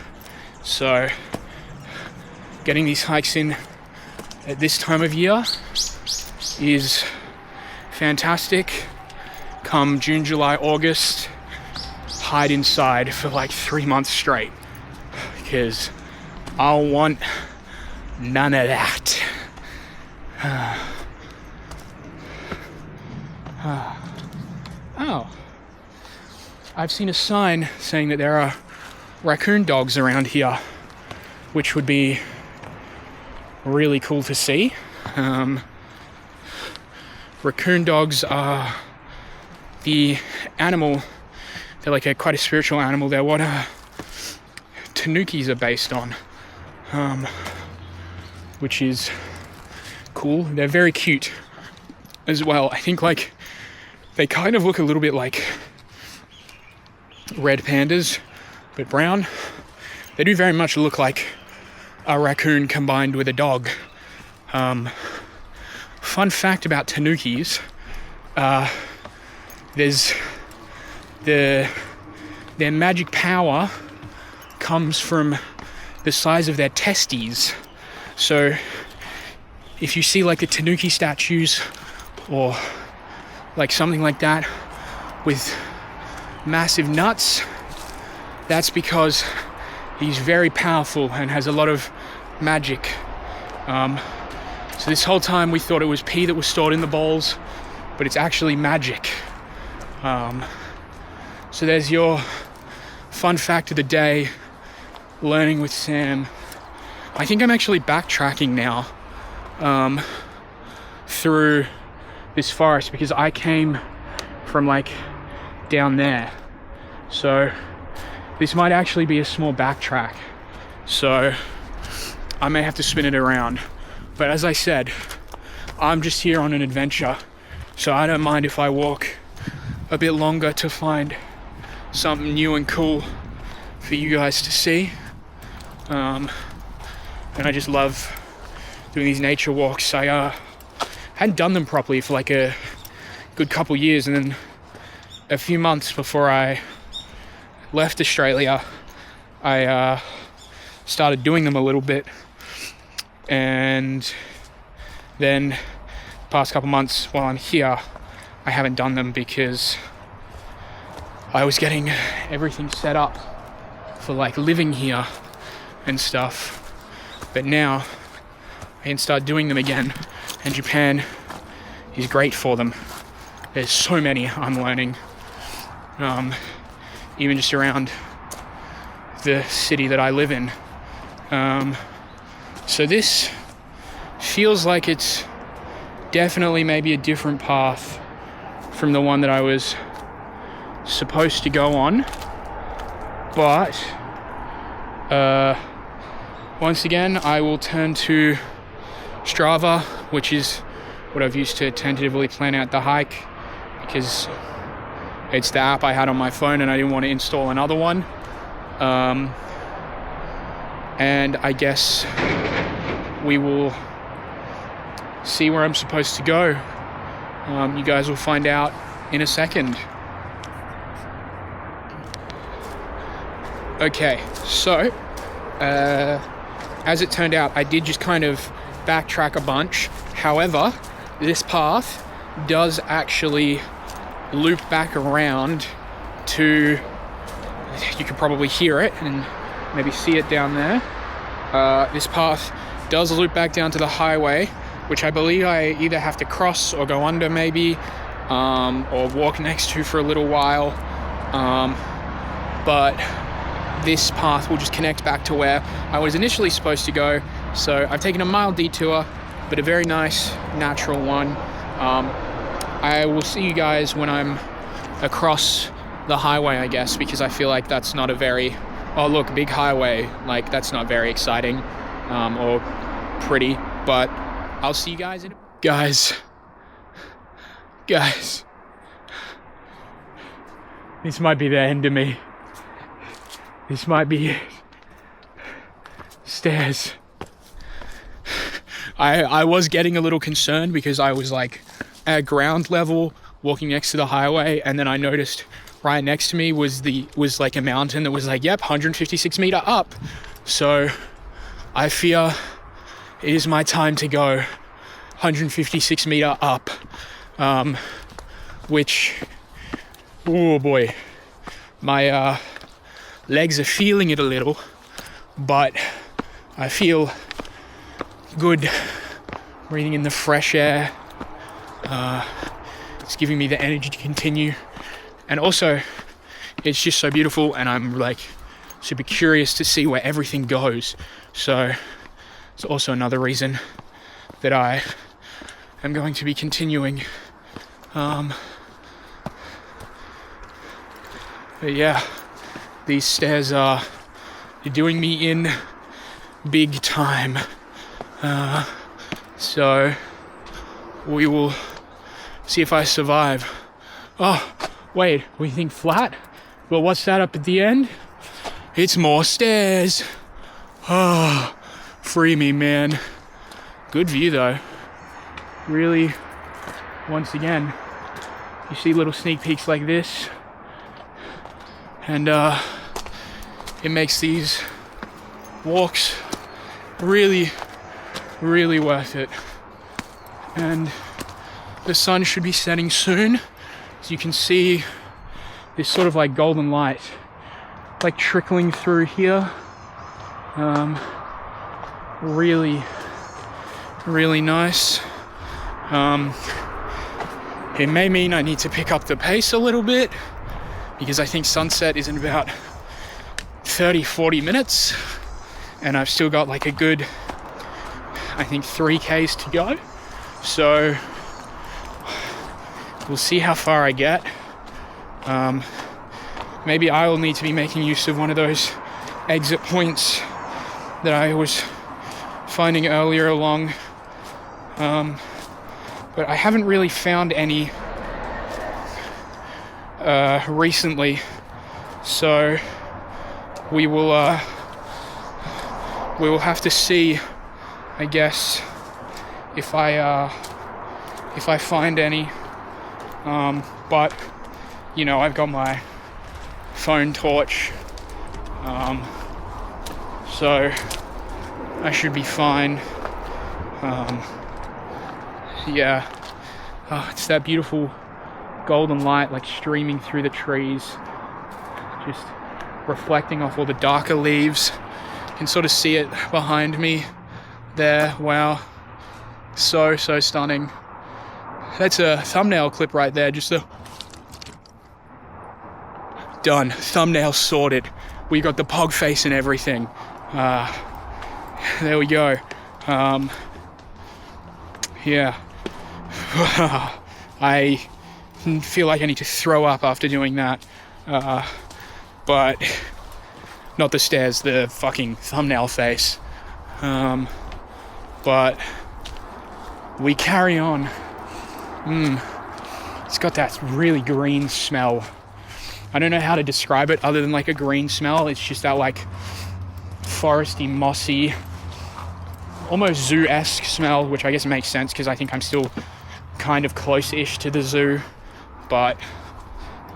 So, getting these hikes in at this time of year is fantastic. Come June, July, August, hide inside for like 3 months straight, because I want none of that. Oh, I've seen a sign saying that there are raccoon dogs around here, which would be really cool to see. Raccoon dogs are the animal, they're like quite a spiritual animal. They're what tanukis are based on, which is cool. They're very cute as well. I think like they kind of look a little bit like red pandas, but brown. They do very much look like a raccoon combined with a dog. Fun fact about tanukis, there's their magic power comes from the size of their testes. So if you see like the tanuki statues or like something like that with massive nuts, that's because he's very powerful and has a lot of magic. So this whole time we thought it was pee that was stored in the bowls, but it's actually magic. So there's your fun fact of the day, learning with Sam. I think I'm actually backtracking now through this forest because I came from like down there. So this might actually be a small backtrack. So I may have to spin it around. But as I said, I'm just here on an adventure. So I don't mind if I walk a bit longer to find something new and cool for you guys to see. And I just love doing these nature walks. I hadn't done them properly for like a good couple years, and then a few months before I left Australia, I started doing them a little bit, and then past couple months while I'm here, I haven't done them because I was getting everything set up for like living here and stuff. But now I can start doing them again, and Japan is great for them. There's so many I'm learning, even just around the city that I live in. So this feels like it's definitely maybe a different path from the one that I was supposed to go on. But once again, I will turn to Strava, which is what I've used to tentatively plan out the hike, because it's the app I had on my phone and I didn't want to install another one. And I guess we will see where I'm supposed to go. You guys will find out in a second. Okay, so as it turned out, I did just kind of backtrack a bunch. However, this path does actually loop back around to, you can probably hear it and maybe see it down there. This path does loop back down to the highway, which I believe I either have to cross or go under maybe, or walk next to for a little while. But this path will just connect back to where I was initially supposed to go. So I've taken a mild detour, but a very nice natural one. I will see you guys when I'm across the highway, I guess, because I feel like that's not a very, oh look, big highway, like that's not very exciting or pretty. But I'll see you guys in a... Guys, this might be the end of me. This might be it. Stairs. I was getting a little concerned because I was like at ground level walking next to the highway, and then I noticed right next to me was like a mountain that was like, yep, 156 meter up. So I fear it is my time to go 156 meter up, which, oh boy, my legs are feeling it a little, but I feel good breathing in the fresh air. It's giving me the energy to continue, and also it's just so beautiful, and I'm like super curious to see where everything goes. So it's also another reason that I am going to be continuing. But yeah, these stairs are doing me in big time. So we will see if I survive. Oh, wait, we think flat? But what's that up at the end? It's more stairs. Oh, free me, man. Good view though. Really, once again, you see little sneak peeks like this, and it makes these walks really, really worth it. And the sun should be setting soon, as you can see this sort of like golden light like trickling through here. Really, really nice. It may mean I need to pick up the pace a little bit, because I think sunset is in about 30-40 minutes, and I've still got like a good, I think, 3Ks to go. So we'll see how far I get. Maybe I will need to be making use of one of those exit points that I was finding earlier along. But I haven't really found any recently, so we will have to see, I guess, if I find any. But you know, I've got my phone torch, so I should be fine. Yeah, it's that beautiful golden light like streaming through the trees, just reflecting off all the darker leaves. You can sort of see it behind me there. Wow, so stunning. That's a thumbnail clip right there. Just a done, thumbnail sorted. We got the pog face and everything. There we go. Yeah. I feel like I need to throw up after doing that. But not the stairs, the fucking thumbnail face. But we carry on. It's got that really green smell. I don't know how to describe it other than like a green smell. It's just that like foresty, mossy, almost zoo-esque smell, which I guess makes sense because I think I'm still kind of close-ish to the zoo. But,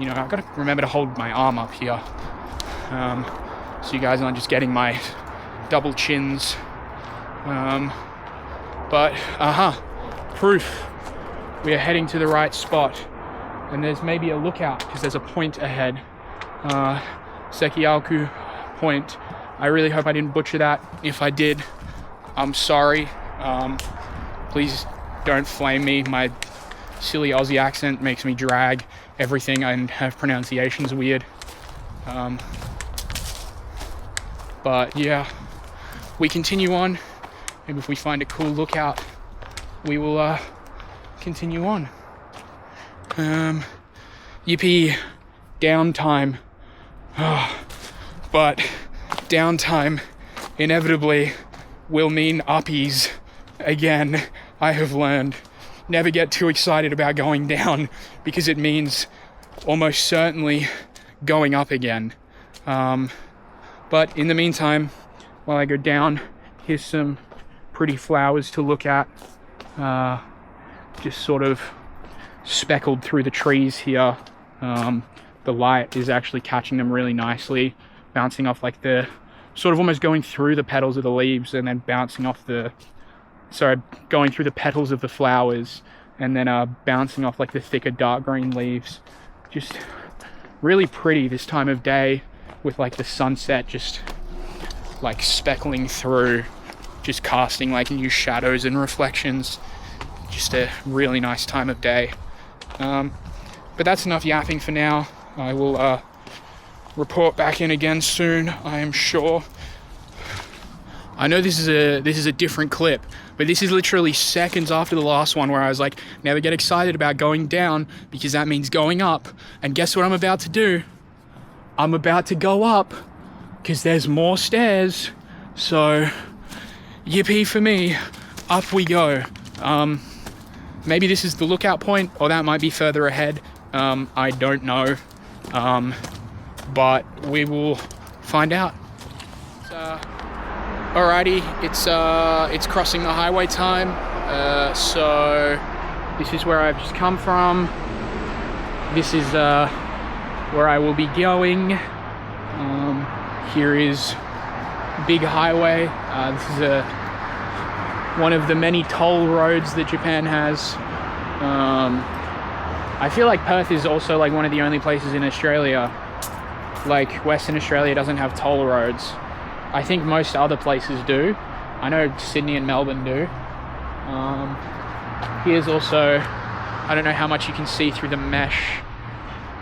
you know, I've got to remember to hold my arm up here, so you guys aren't just getting my double chins. But, proof. We are heading to the right spot. And there's maybe a lookout, because there's a point ahead. Sekiyaku Point. I really hope I didn't butcher that. If I did, I'm sorry. Please don't flame me. My silly Aussie accent makes me drag everything and have pronunciations weird. But yeah, we continue on. Maybe if we find a cool lookout, we will continue on. Yippee, downtime. But downtime inevitably will mean uppies again. I have learned. Never get too excited about going down, because it means almost certainly going up again. But in the meantime, while I go down, here's some pretty flowers to look at. Just sort of speckled through the trees here. The light is actually catching them really nicely, bouncing off like the, sort of almost going through the petals of the leaves and then bouncing off the, going through the petals of the flowers and then bouncing off like the thicker dark green leaves. Just really pretty this time of day, with like the sunset just like speckling through, just casting like new shadows and reflections. Just a really nice time of day. But that's enough yapping for now. I will report back in again soon, I am sure. I know this is a different clip, but this is literally seconds after the last one where I was like, never get excited about going down because that means going up. And guess what I'm about to do? I'm about to go up because there's more stairs. So, yippee for me. Up we go. Maybe this is the lookout point, or that might be further ahead. I don't know. But we will find out. Alrighty, it's crossing the highway time. So this is where I've just come from. This is where I will be going. Here is big highway. This is one of the many toll roads that Japan has. I feel like Perth is also like one of the only places in Australia, like Western Australia, doesn't have toll roads. I think most other places do. I know Sydney and Melbourne do. Here's also, I don't know how much you can see through the mesh,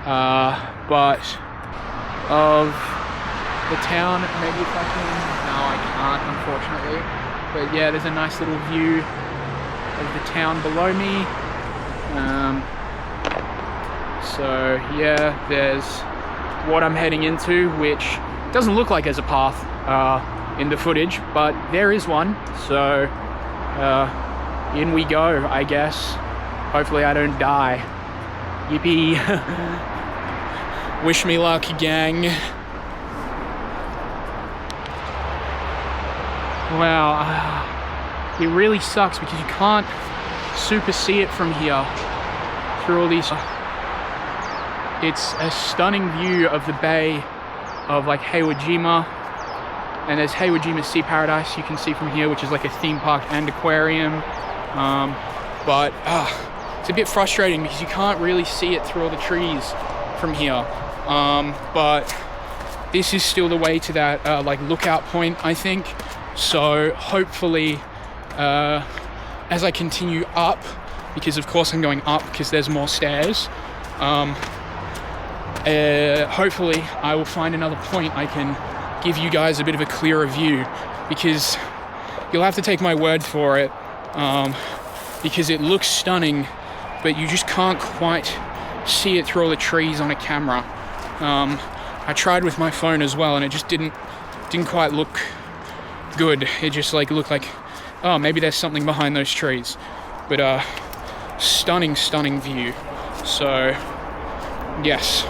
but of the town. Maybe if I can, no I can't unfortunately. But yeah, there's a nice little view of the town below me. So yeah, there's what I'm heading into, which doesn't look like there's a path in the footage, but there is one. So in we go, I guess. Hopefully I don't die. Yippee. Wish me luck, gang. Wow, it really sucks because you can't super see it from here through all these. It's a stunning view of the bay of like Ohirayama, and there's Ohirayama Sea Paradise you can see from here, which is like a theme park and aquarium. But it's a bit frustrating because you can't really see it through all the trees from here. But this is still the way to that like lookout point, I think. So hopefully, as I continue up, because of course I'm going up because there's more stairs, hopefully I will find another point I can give you guys a bit of a clearer view, because you'll have to take my word for it, because it looks stunning, but you just can't quite see it through all the trees on a camera. I tried with my phone as well, and it just didn't quite look good. It just like looked like, oh, maybe there's something behind those trees. But stunning view. So yes,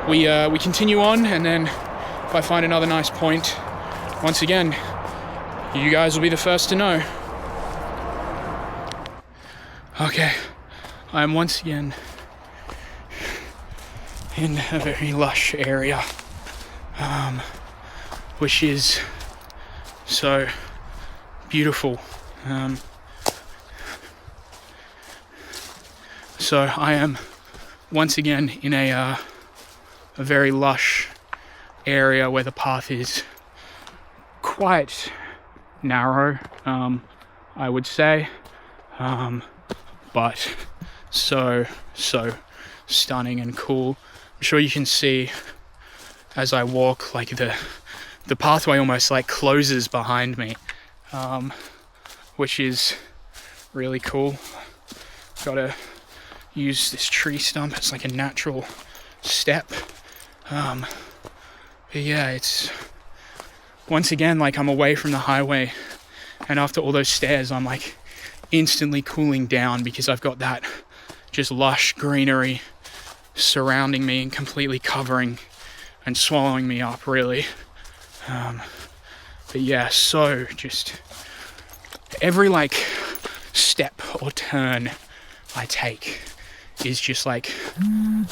we continue on, and then if I find another nice point, once again, you guys will be the first to know. Okay, I'm once again in a very lush area, which is so beautiful. So I am once again in a very lush area where the path is quite narrow, I would say, but so stunning and cool. I'm sure you can see as I walk, like the pathway almost like closes behind me, which is really cool. Gotta use this tree stump, it's like a natural step. But yeah, it's once again like I'm away from the highway, and after all those stairs I'm like instantly cooling down because I've got that just lush greenery surrounding me and completely covering and swallowing me up, really. But yeah, so just every like step or turn I take is just like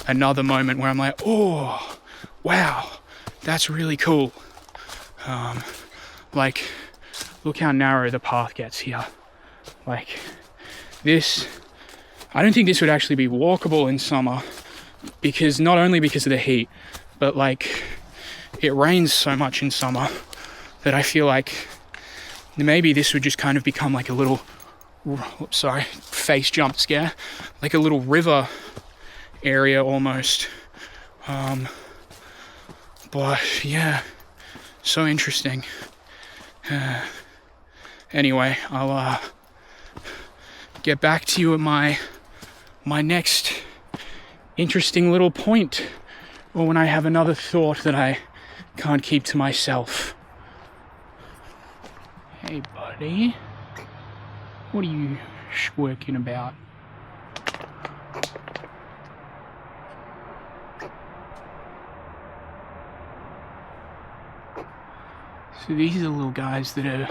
another moment where I'm like, oh wow, that's really cool. Like, look how narrow the path gets here. Like this, I don't think this would actually be walkable in summer, because not only because of the heat, but like it rains so much in summer that I feel like maybe this would just kind of become like a little, sorry, face jump scare, like a little river area almost. But yeah, so interesting. Anyway, I'll get back to you at my next interesting little point, or when I have another thought that I can't keep to myself. Hey buddy, what are you working about? So these are the little guys that are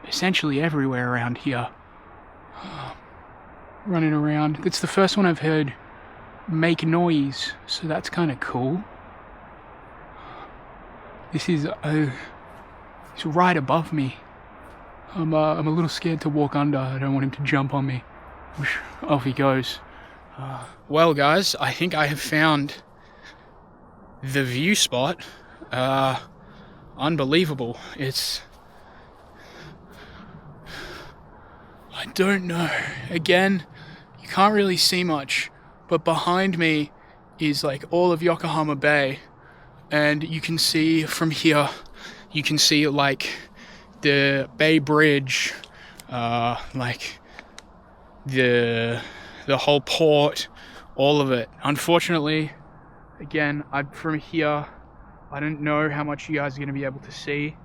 essentially everywhere around here. Running around. It's the first one I've heard make noise, so that's kind of cool. This is it's right above me. I'm a little scared to walk under. I don't want him to jump on me. Off he goes. Well guys, I think I have found the view spot. Unbelievable. I don't know. Again, you can't really see much, but behind me is like all of Yokohama Bay, and you can see from here, you can see like the Bay Bridge, like the whole port, all of it. Unfortunately, again, from here, I don't know how much you guys are going to be able to see,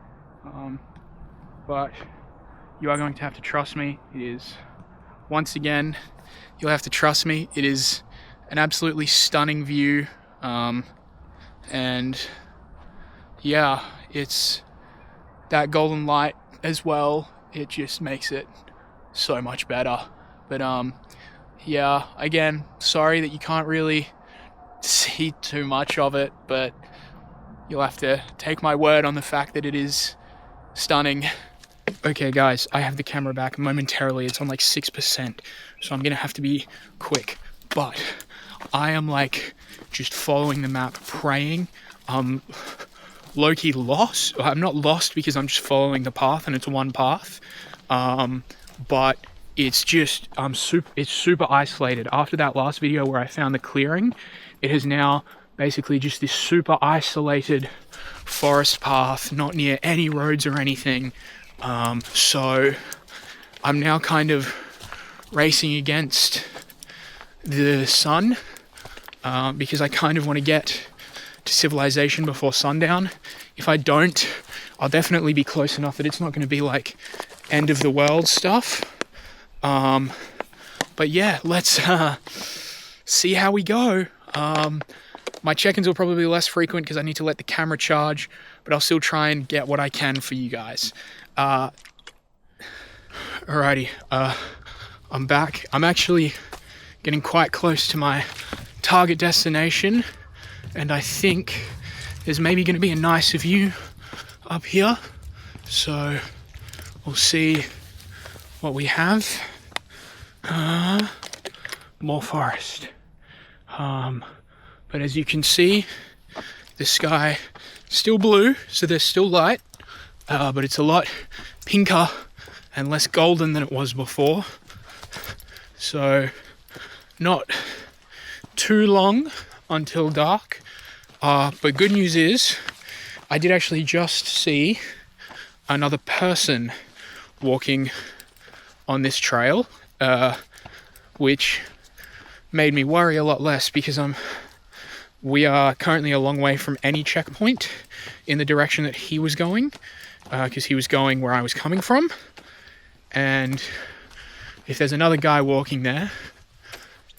but you are going to have to trust me. It is, once again, you'll have to trust me. It is an absolutely stunning view, and yeah, it's that golden light as well. It just makes it so much better. But yeah, again, sorry that you can't really see too much of it, but you'll have to take my word on the fact that it is stunning. Okay guys, I have the camera back momentarily. It's on like 6%, so I'm gonna have to be quick. But I am like just following the map, praying. Low-key lost. I'm not lost because I'm just following the path and it's one path. But it's just it's super isolated. After that last video where I found the clearing, it is now basically just this super isolated forest path, not near any roads or anything. So I'm now kind of racing against the sun, because I kind of want to get to civilization before sundown. If I don't, I'll definitely be close enough that it's not going to be like end of the world stuff. But yeah, let's see how we go. My check-ins will probably be less frequent because I need to let the camera charge, but I'll still try and get what I can for you guys. Alrighty, I'm back. I'm actually getting quite close to my target destination, and I think there's maybe going to be a nicer view up here, so we'll see what we have. More forest. But as you can see, the sky is still blue, so there's still light, but it's a lot pinker and less golden than it was before. So not too long until dark. But good news is, I did actually just see another person walking on this trail, which made me worry a lot less because we are currently a long way from any checkpoint in the direction that he was going, because he was going where I was coming from. And if there's another guy walking there,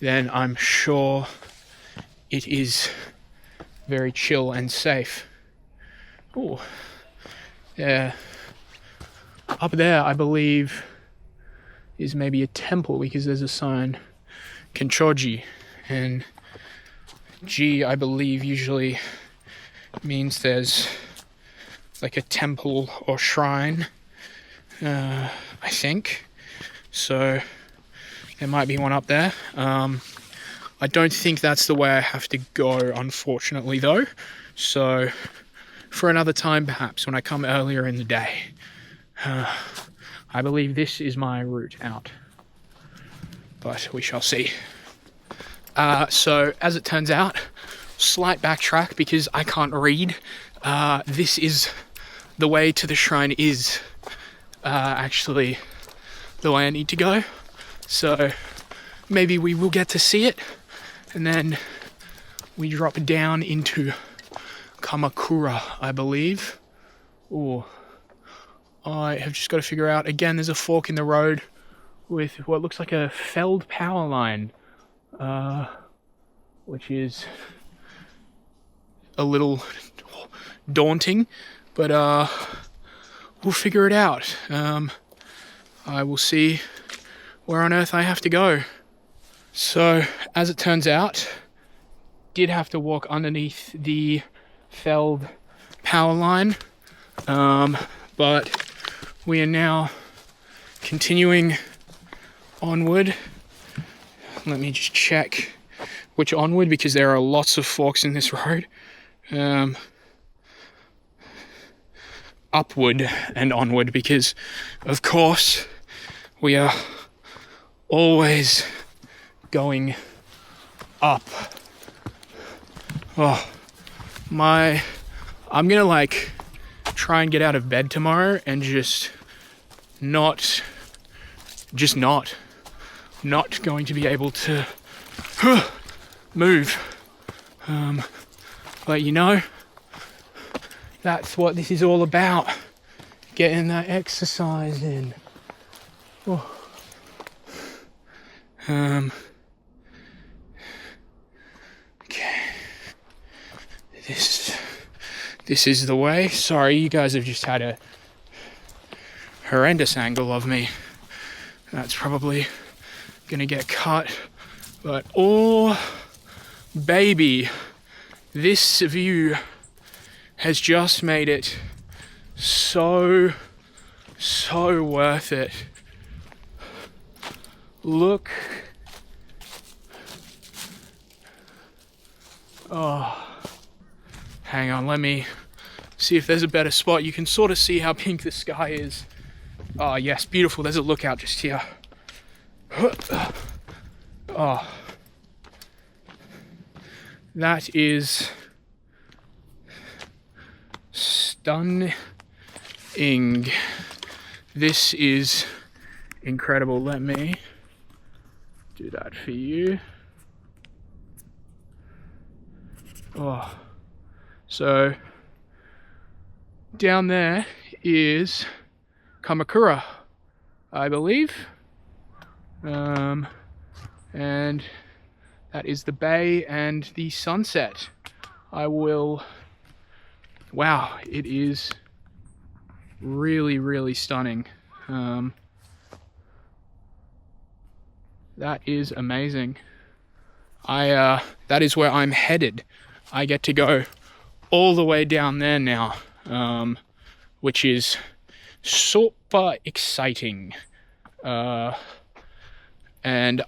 then I'm sure it is very chill and safe. Oh, yeah. Up there, I believe, is maybe a temple because there's a sign, Kenchoji, and G, I believe, usually means there's like a temple or shrine, I think. So there might be one up there. I don't think that's the way I have to go, unfortunately, though. So for another time, perhaps, when I come earlier in the day. I believe this is my route out, but we shall see. So as it turns out, slight backtrack because I can't read. This is the way to the shrine is actually the way I need to go. So maybe we will get to see it, and then we drop down into Kamakura, I believe. Oh, I have just got to figure out, again, there's a fork in the road with what looks like a felled power line, which is a little daunting, but we'll figure it out. I will see where on earth I have to go. So, as it turns out, did have to walk underneath the felled power line, but we are now continuing onward. Let me just check which onward, because there are lots of forks in this road. Upward and onward, because of course we are always going up. I'm gonna try and get out of bed tomorrow and just not going to be able to move. But you know, that's what this is all about, getting that exercise in. Okay. This is the way. Sorry, you guys have just had a horrendous angle of me. That's probably gonna get cut. But oh baby, this view has just made it so worth it. Look. Oh, hang on, let me see if there's a better spot. You can sort of see how pink the sky is. Oh yes, beautiful. There's a lookout just here. Oh, that is stunning. This is incredible. Let me do that for you. Oh, so down there is Kamakura, I believe, and that is the bay and the sunset. Wow, it is really stunning. That is amazing. That is where I'm headed. I get to go all the way down there now, which is super exciting. And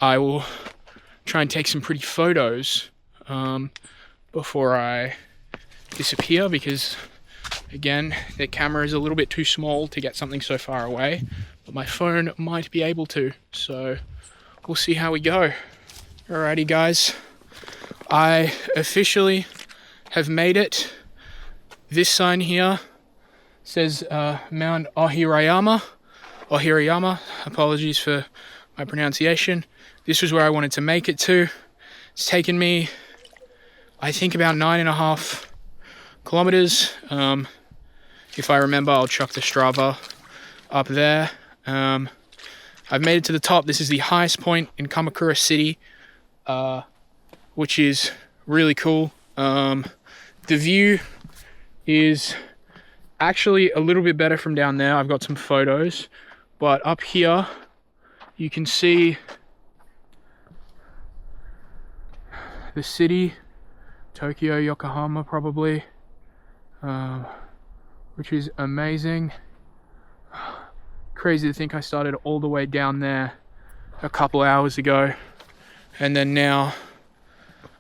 I will try and take some pretty photos before I disappear, because again, the camera is a little bit too small to get something so far away, but my phone might be able to, so we'll see how we go. Alrighty guys, I officially have made it. This sign here says Mount Ohirayama, apologies for my pronunciation. This was where I wanted to make it to. It's taken me, I think, about 9.5 kilometers. If I remember, I'll chuck the Strava up there. I've made it to the top. This is the highest point in Kamakura City, which is really cool. The view is actually a little bit better from down there. I've got some photos, but up here you can see the city, Tokyo, Yokohama probably, which is amazing. Crazy to think I started all the way down there a couple hours ago, and then now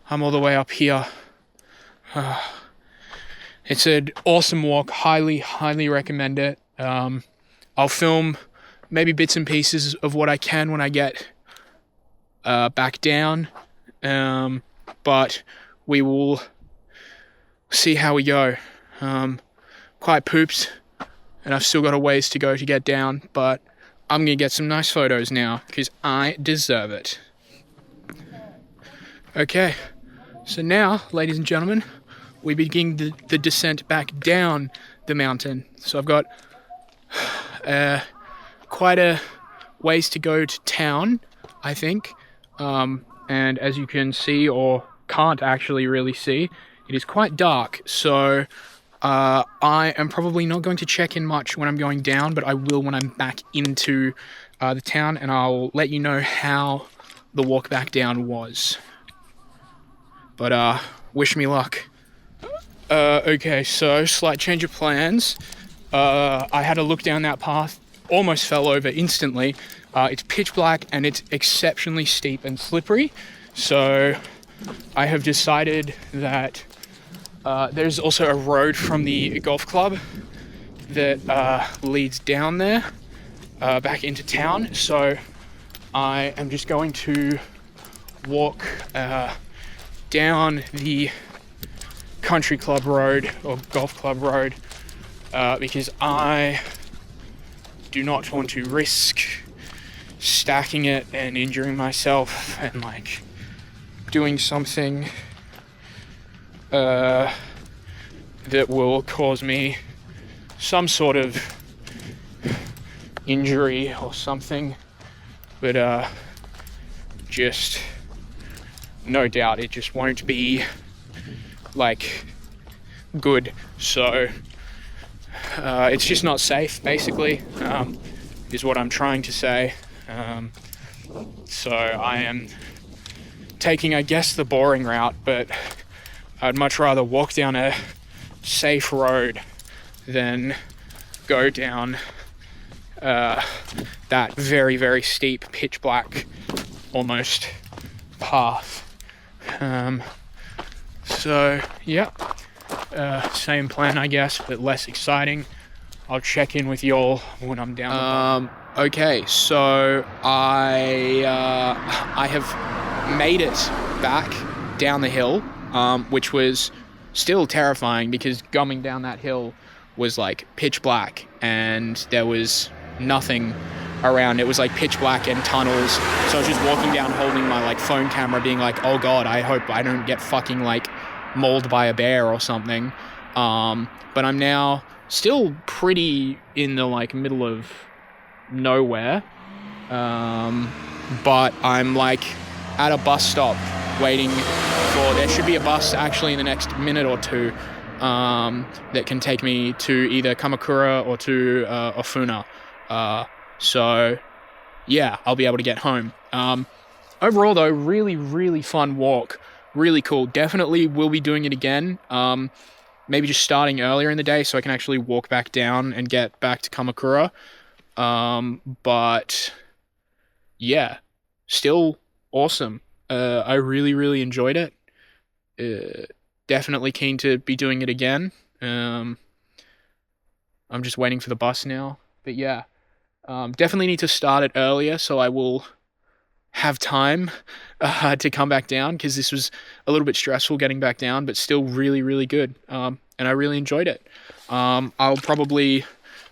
I'm all the way up here. It's an awesome walk. Highly recommend it. I'll film maybe bits and pieces of what I can when I get back down, but we will see how we go. Quite pooped, and I've still got a ways to go to get down, but I'm gonna get some nice photos now because I deserve it. Okay, so now, ladies and gentlemen, we begin the descent back down the mountain. So I've got quite a ways to go to town, I think. And as you can see, or can't actually really see, it is quite dark. So I am probably not going to check in much when I'm going down, but I will when I'm back into the town, and I'll let you know how the walk back down was. But wish me luck. Okay, so slight change of plans. I had a look down that path, almost fell over instantly. It's pitch black and it's exceptionally steep and slippery. So I have decided that there's also a road from the golf club that leads down there, back into town. So I am just going to walk down the country club road or golf club road because I do not want to risk stacking it and injuring myself and like doing something that will cause me some sort of injury or something, but just no doubt it just won't be like good. So it's just not safe, basically, is what I'm trying to say. So I am taking, I guess, the boring route, but I'd much rather walk down a safe road than go down that very, very steep, pitch black, almost path. So, yeah, same plan, I guess, but less exciting. I'll check in with y'all when I'm down. Okay, so I have made it back down the hill, which was still terrifying because going down that hill was like pitch black and there was nothing around. It was like pitch black and tunnels. So I was just walking down holding my like phone camera being like, oh god, I hope I don't get fucking like mauled by a bear or something. But I'm now still pretty in the like middle of nowhere. But I'm like at a bus stop waiting for, there should be a bus actually in the next minute or two that can take me to either Kamakura or to Ofuna. So yeah, I'll be able to get home. Overall though, really, really fun walk. Really cool. Definitely will be doing it again. Maybe just starting earlier in the day so I can actually walk back down and get back to Kamakura. But yeah, still awesome. I really, really enjoyed it. Definitely keen to be doing it again. I'm just waiting for the bus now. But yeah, definitely need to start it earlier so I will have time to come back down, because this was a little bit stressful getting back down, but still really, really good. And I really enjoyed it. I'll probably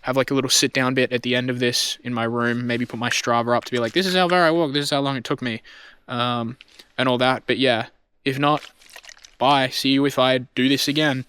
have like a little sit down bit at the end of this in my room, maybe put my Strava up to be like, this is how far I walked, this is how long it took me, and all that. But yeah, if not, bye. See you if I do this again.